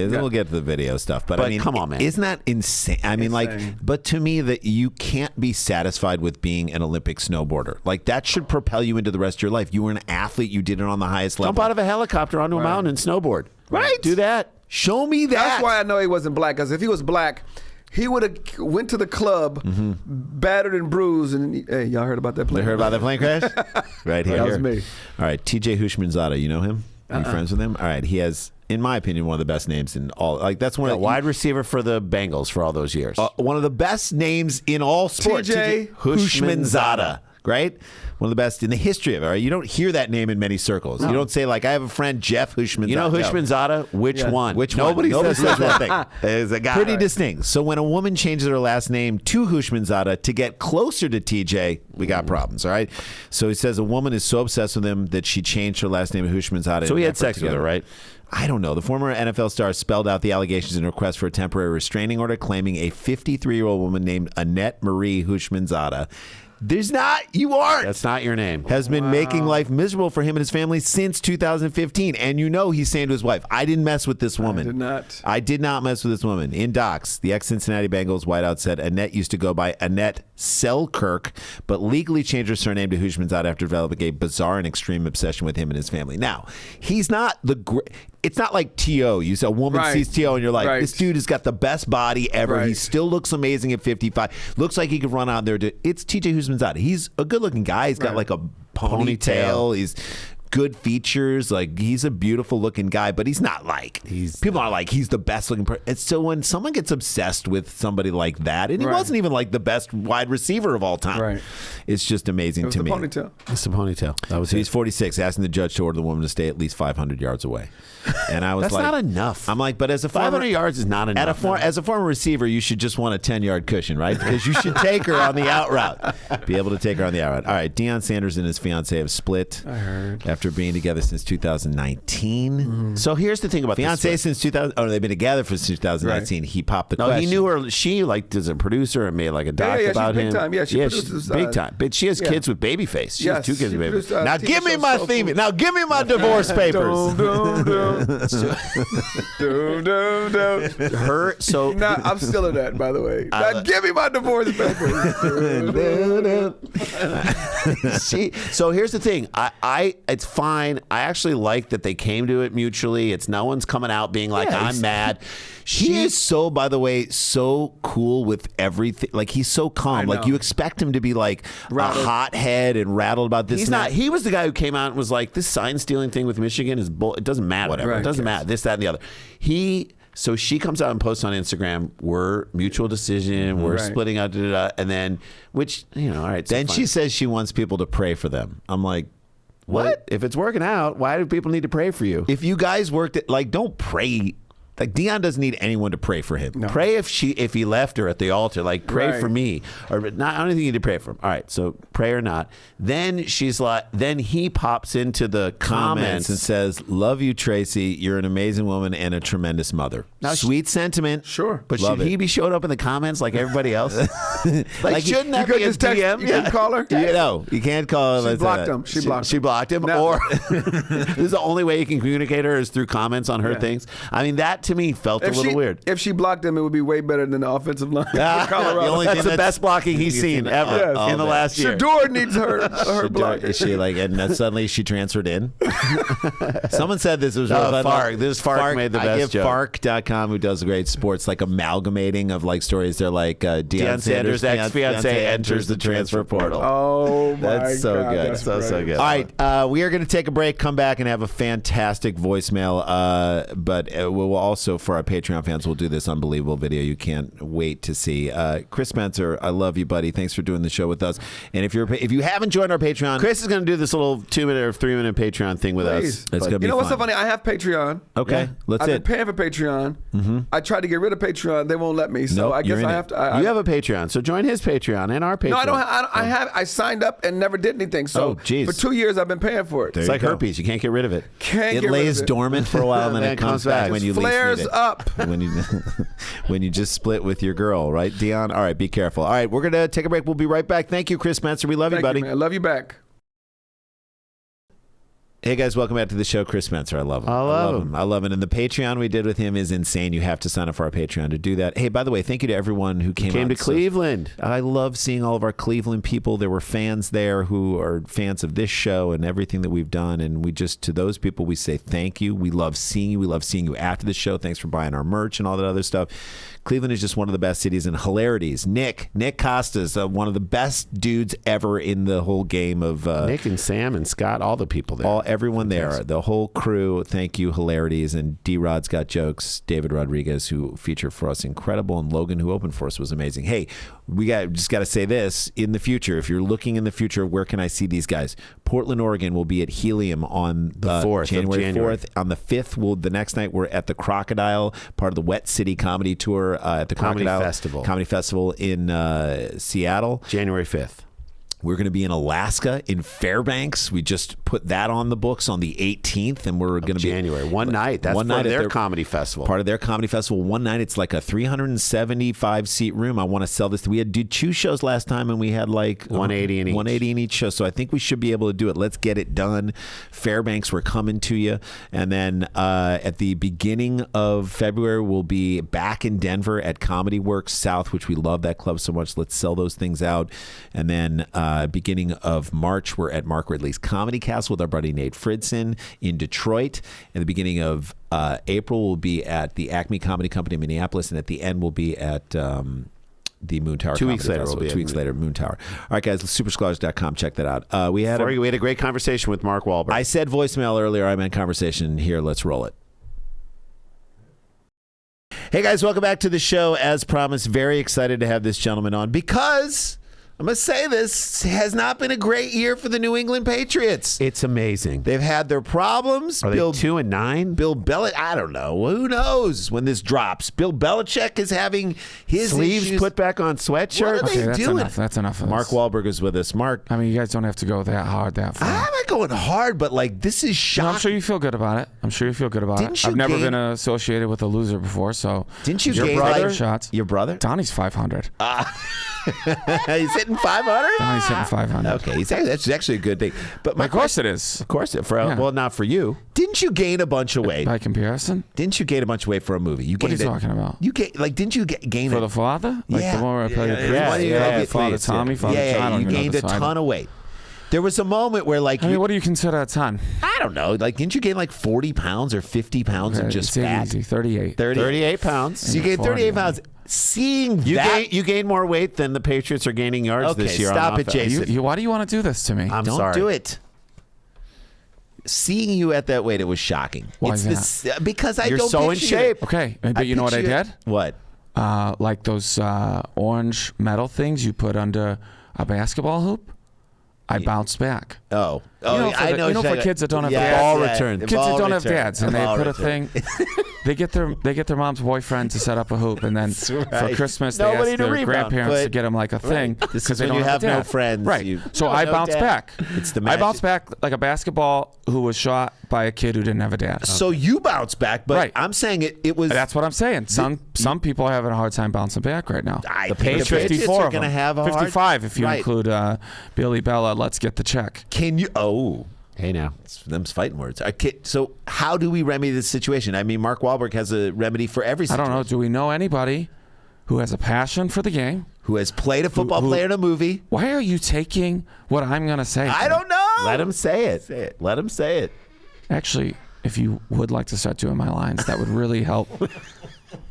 We'll get to the video stuff, but I But mean, come on, man. Isn't that insane? I mean, like, but to me, that you can't be satisfied with being an Olympic snowboarder. Like that should propel you into the rest of your life. You were an athlete. You did it on the highest level. Jump out of a helicopter onto a mountain and snowboard. Right. Do that. Show me that. That's why I know he wasn't black. Because if he was black, he would have went to the club, battered and bruised, and hey, y'all heard about that plane? They heard about that plane crash? Right here. That was me. All right, TJ Hushmanzada, you know him? Are you friends with him? All right, he has, in my opinion, one of the best names in all. Like that's one of the Wide receiver for the Bengals for all those years. one of the best names in all sports. TJ Hushmanzada, right? One of the best in the history of it. Right? You don't hear that name in many circles. You don't say like, I have a friend Jeff Hushmanzada. You know No. Hushmanzada? Which one? Which Nobody one? Nobody says says that. that thing. There's a guy. Pretty distinct. So when a woman changes her last name to Hushmanzada to get closer to TJ, we got problems, all right? So he says a woman is so obsessed with him that she changed her last name to Hushmanzada. So in he an had effort sex to with get her, right? I don't know. The former NFL star spelled out the allegations in a request for a temporary restraining order, claiming a 53-year-old woman named Annette Marie Hushmanzada. You aren't. That's not your name. Has been making life miserable for him and his family since 2015. And he's saying to his wife, I didn't mess with this woman. I did not mess with this woman. In docs, the ex-Cincinnati Bengals wideout said Annette used to go by Annette Selkirk, but legally changed her surname to Hushmanzada after developing a bizarre and extreme obsession with him and his family. Now, he's not it's not like T.O. A woman sees T.O. and you're like, this dude has got the best body ever. He still looks amazing at 55. Looks like he could run out there. It's T.J. Hushmanzada. He's a good-looking guy. He's got like a ponytail. He's good features. Like, he's a beautiful-looking guy, but he's not like people aren't like he's the best-looking person. And so when someone gets obsessed with somebody like that, and he wasn't even like the best wide receiver of all time, it's just amazing to me. It's the ponytail. That was he's 46, asking the judge to order the woman to stay at least 500 yards away. And I was that's like, not enough. I'm like, but as a 500 yards is not enough. As a former receiver, you should just want a 10-yard cushion, right? Because you should take her on the out route. Be able to take her on the out route. All right, Deion Sanders and his fiancée have split. I heard. After being together since 2019. Mm-hmm. So here's the thing about fiancée since 2000. Oh, they've been together since 2019. He popped the question. He knew her. She as a producer and made like a doc about him. Big time. Yeah, she produces, big time. But she has kids with Babyface. She has 2 kids with Babyface. Now give me my theme. Now give me my divorce papers. I'm still in that, by the way. Now give me my divorce papers. So here's the thing. It's fine. I actually like that they came to it mutually. It's no one's coming out being like, I'm mad. He is so, by the way, so cool with everything. Like, he's so calm. Like, you expect him to be like rattled. A hothead and rattled about this. He's not. He was the guy who came out and was like, this sign stealing thing with Michigan is bull. It doesn't matter. Whatever. It doesn't matter. This, that, and the other. So she comes out and posts on Instagram, we're mutual decision, we're splitting out, and then, which, all right. Then she says she wants people to pray for them. I'm like, what? If it's working out, why do people need to pray for you? If you guys worked it, like, don't pray. Like, Deion doesn't need anyone to pray for him. No. Pray if he left her at the altar. Like, pray for me, or not. I don't think you need to pray for him. All right, so pray or not. Then she's like, then he pops into the comments and says, "Love you, Tracy. You're an amazing woman and a tremendous mother." Now, sweet sentiment. Sure, but should he be showing up in the comments like everybody else? like shouldn't that be a DM? You can call her. You can't call her. She blocked him. She blocked him. No. Or this is the only way you can communicate her is through comments on her things. I mean, that to me felt a little weird. If she blocked him, it would be way better than the offensive line. Colorado. That's the best blocking he's seen ever in the last year. Shador needs her block. Is she like, and then suddenly she transferred in? Someone said this was Fark. This Fark made the best I give joke. Fark.com, who does great sports, like amalgamating of like stories. They're like Deion Sanders' ex-fiance enters the transfer portal. Oh my That's so God, good. That's so good. All right, we are going to take a break, come back, and have a fantastic voicemail. But we will also, for our Patreon fans, we'll do this unbelievable video you can't wait to see. Chris Spencer, I love you, buddy. Thanks for doing the show with us. And if you haven't joined our Patreon, Chris is going to do this little 2-minute or 3-minute Patreon thing with us. It's going to be You know what's so fun. funny? I have Patreon. Okay, I've been paying for Patreon. Mm-hmm. I tried to get rid of Patreon. They won't let me. So I guess I have to. You have a Patreon, so join his Patreon and our Patreon. No, I don't. I signed up and never did anything. So for 2 years, I've been paying for it. It's like herpes. You can't get rid of it. It lays dormant for a while, and then it comes back when you flares least need it. up. When you just split with your girl, right, Deion? All right, be careful. All right, we're going to take a break. We'll be right back. Thank you, Chris Spencer. We love you, buddy. I love you back. Hey guys, welcome back to the show. Chris Spencer, I love him. I love him. I love him. And the Patreon we did with him is insane. You have to sign up for our Patreon to do that. Hey, by the way, thank you to everyone who came to Cleveland. I love seeing all of our Cleveland people. There were fans there who are fans of this show and everything that we've done. And to those people, we say thank you. We love seeing you. We love seeing you after the show. Thanks for buying our merch and all that other stuff. Cleveland is just one of the best cities, and hilarities. Nick Costas, one of the best dudes ever in the whole game of Nick and Sam and Scott, all the people there. Everyone there, the whole crew. Thank you, hilarities. And D-Rod's got jokes. David Rodriguez, who featured for us, incredible. And Logan, who opened for us, was amazing. Hey, we just got to say this. In the future, if you're looking in the future, where can I see these guys? Portland, Oregon will be at Helium on the 4th, January 4th. On the 5th, the next night, we're at the Crocodile, part of the Wet City Comedy Tour at the Comedy Festival in Seattle. January 5th. We're going to be in Alaska in Fairbanks. We just put that on the books on the 18th, and we're going to be January. One night. That's one part night of at their comedy festival. Part of their comedy festival. One night, it's like a 375 seat room. I want to sell this. We did 2 shows last time, and we had like 180 in each. 180 in each show. So I think we should be able to do it. Let's get it done. Fairbanks, we're coming to you. And then at the beginning of February, we'll be back in Denver at Comedy Works South, which we love that club so much. Let's sell those things out. And then beginning of March, we're at Mark Ridley's Comedy Castle with our buddy Nate Fridson in Detroit. At the beginning of April, we'll be at the Acme Comedy Company in Minneapolis, and at the end, we'll be at the Moon Tower. 2 weeks later, Festival. we'll be 2 weeks later, Moon Tower. All right, guys, superscholars.com. Check that out. We had a great conversation with Mark Wahlberg. I said voicemail earlier. I meant conversation. Here, let's roll it. Hey, guys, welcome back to the show. As promised, very excited to have this gentleman on because I'm going to say this has not been a great year for the New England Patriots. It's amazing. They've had their problems. Are they 2-9? Bill Belichick, I don't know. Who knows when this drops? Bill Belichick is having his sleeves issues. Put back on sweatshirts. What are they doing? That's enough of Mark this. Wahlberg is with us. Mark, I mean, you guys don't have to go that hard that far. I'm not going hard, but like this is No, shocking. I'm sure you feel good about it. Didn't you I've never gain- been associated with a loser before, so Didn't you your gain brother like shots? your brother? Donnie's 500. He's hitting 500. Donnie's hitting 500. Okay, that's actually a good thing. But Of course it is. Of course, Yeah. well, not for you. didn't you gain a bunch of weight? By comparison, Didn't you gain a bunch of weight for a movie? You what are gained you talking about? You gain gain For it? the father, like Yeah. the one where I played the priest, yeah, Father please, Tommy, yeah. Father John. I Yeah, don't you even know gained the a title. ton of weight. There was a moment where, like, I mean, what do you consider a ton? I don't know, like, didn't you gain like 40 pounds or 50 pounds of just Take it fat? easy, 38. 38 pounds. So you gained 38 40, pounds. Seeing You that, gain more weight than the Patriots are gaining yards Okay, this year. stop on it, offense. Jason. Why do you want to do this to me? I'm don't sorry. do it. Seeing you at that weight, it was shocking. Why it's is this because I You're don't so in picture you- shape. Okay, but you know what I picture you- did? What? Like those orange metal things you put under a basketball hoop. I bounced back. Oh, You know, for I the- know. you know, what for you're kids that don't have saying. dads. Ball return. the Kids that ball don't have return. dads, and The they ball put return. a thing. They get their mom's boyfriend to set up a hoop, and then for right. Christmas they Nobody ask to their rebound, grandparents to but- get them like a thing This because is they when don't you have a no dad. friends. Right. You- So No, I no bounced dad. back. It's the I magic. bounced back like a basketball who was shot by a kid who didn't have a dad. So you bounced back, but Right. I'm saying it was. That's what I'm saying. Some people are having a hard time bouncing back right now. I The think Patriots- the Patriots 54 are of going to them. have a hard 55 if you Right. include Billy Bella. Let's get the check. Can you? Oh. Hey now. Them's fighting words. So how do we remedy this situation? I mean, Mark Wahlberg has a remedy for every I situation. don't know. Do we know anybody who has a passion for the game? Who has played a football who- player in a movie? Why are you taking what I'm going to say? I don't know. Let him say it. Let him say it. Actually, if you would like to start doing my lines, that would really help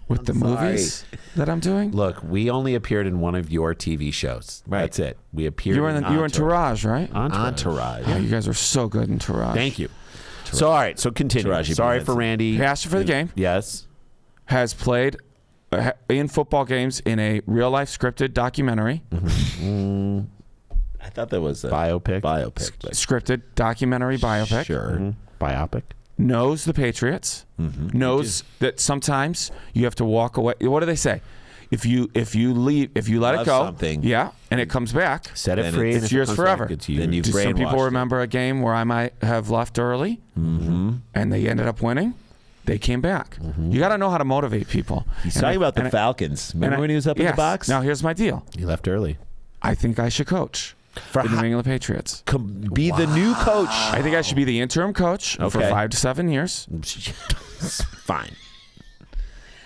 with the movies that I'm doing. Look, we only appeared in one of your TV shows. Right. That's it. We appeared. You were in Entourage, right? Entourage. Oh, you guys are so good in Entourage. Thank you. So all right. So continue. Entourage, Sorry you for Randy. Passion for the game. Yes. Has played in football games in a real life scripted documentary. I thought that was a Biopic. but- Scripted documentary biopic. Sure. Biopic. Knows the Patriots. Knows that sometimes you have to walk away. What do they say? If you leave, if you let Love it go, something. yeah, and it comes back, Set it Then free. it's and if it yours comes forever. back, it's you. Then you've do some brainwashed people it. remember a game where I might have left early, and they ended up winning? They came back. You got to know how to motivate people. He's And talking I- about the and I- Falcons. and Remember I- when he was up in yes. the box? Now here's my deal. You left early. I think I should coach For the how- New England Patriots. Be the new coach. I think I should be the interim coach for Okay. 5 to 7 years. Fine.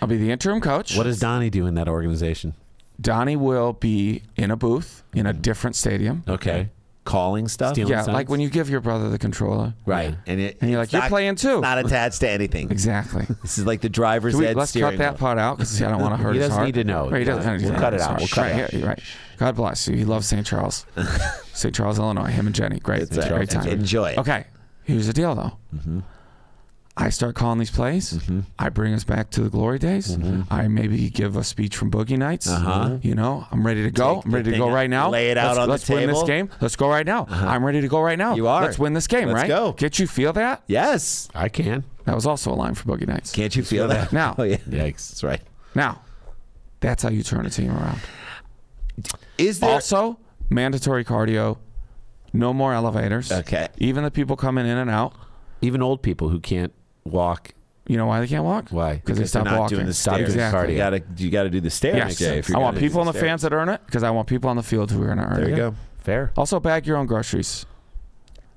I'll be the interim coach. What does Donnie do in that organization? Donnie will be in a booth in a different stadium. Okay. Calling stuff. Stealing Yeah, signs? like when you give your brother the controller. Right. And you're like, it's you're not- playing too. Not attached to anything. Exactly. This is like the driver's ed Let's steering cut that wheel. part out because I don't want to hurt He his doesn't heart. need to know. Right, he doesn't need to We'll know cut it his out. heart. We'll cut it Right, out. yeah, right. God bless you. He loves St. Charles. St. Charles, Illinois. Him and Jenny. Great. It's a- Great time. enjoy it. Okay. Here's the deal, though. I start calling these plays. I bring us back to the glory days. I maybe give a speech from Boogie Nights. You know, I'm ready to go. Take I'm ready the to go thing right now. lay it out on the Let's win this table. game. Let's go right now. I'm ready to go right now. You are. Let's win this game, Let's right? go. Can't you feel that? Yes. I can. That was also a line for Boogie Nights. Can't you feel that? Now. Oh, yeah. Yikes. That's right. Now, that's how you turn a team around. Is there Also, mandatory cardio, no more elevators. Okay. Even the people coming in and out. Even old people who can't walk. You know why they can't walk? Why? Because they They're stopped not walking. doing the stairs. Exactly. You got to do the stairs. Yes. Jay, if you're I want gonna do people on the stairs. fans that earn it because I want people on the field who are going to earn it. There you go. Fair. Also, bag your own groceries.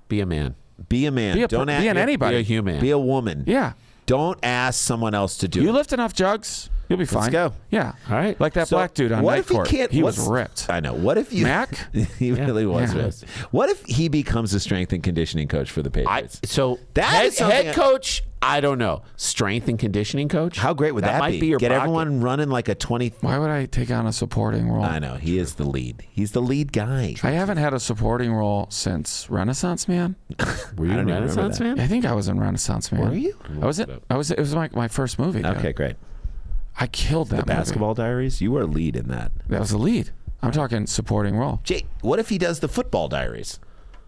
Be a man. Be a man. Be an anybody. Be a human. Be a woman. Yeah. Don't ask someone else to do You it. lift enough jugs, you'll be fine. go. Yeah. All right. Like that So, black dude on what Night if he Court. can't- He was what's- ripped. I know. What if you Mac? he really was Yeah. ripped. What if he becomes a strength and conditioning coach for the Patriots? So That is something head coach, I don't know. Strength and conditioning coach? How great would that might be? be your Get pocket. everyone running like a 20. Why would I take on a supporting role? I know. He is the lead. He's the lead guy. I haven't had a supporting role since Renaissance Man. Were you I in don't even Renaissance remember man? I think I was in Renaissance Man. Were you? I was it. It was my first movie. Dude. Okay, great. I killed that The Basketball Diaries. You were a lead in that. Movie. That was the lead. I'm talking supporting role. Jay, what if he does the Football Diaries?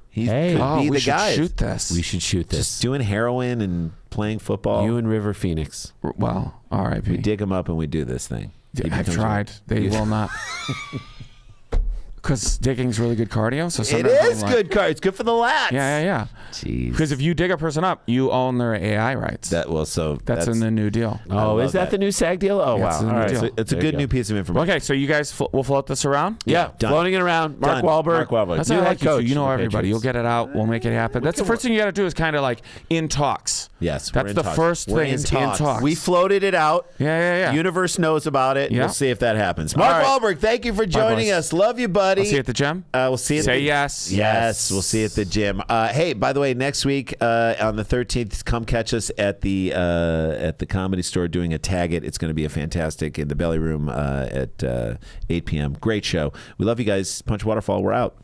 He Hey. could Oh, be we the should guy. shoot this. We should shoot this. Just doing heroin and playing football. You and River Phoenix. Well, R.I.P. we dig him up and we do this thing. He I've becomes tried. They will not. Because digging's really good cardio. So It sometimes I'm is like, good car. It's good for the lats. Yeah. Jeez. Because if you dig a person up, you own their AI rights. That's in the new deal. Oh, love is that that. the new SAG deal? Oh, Yeah, it's wow. the All new right. deal. So it's a There good you new go. piece of information. Okay, so you guys will float this around? Yeah, Done. floating it around. Mark Done. Wahlberg. Mark Wahlberg. That's New how I head like you. coach You know of the everybody. You'll Patriots. get it out. We'll make it happen. That's the first thing you got to do is kind of like in talks. Yes, we're That's in the talks. first We're thing in is talks. in talks. We floated it out. Yeah. Universe knows about it. Yeah. We'll see if that happens. Mark All right. Wahlberg, thank you for joining boys. us. Love you, buddy. I'll see you at the gym. We'll see you. Say yes. Yes, we'll see you at the gym. Hey, by the way, next week on the 13th, come catch us at the Comedy Store doing a Tag It. It's going to be a fantastic in the Belly Room at 8 p.m. Great show. We love you guys. Punch Waterfall. We're out.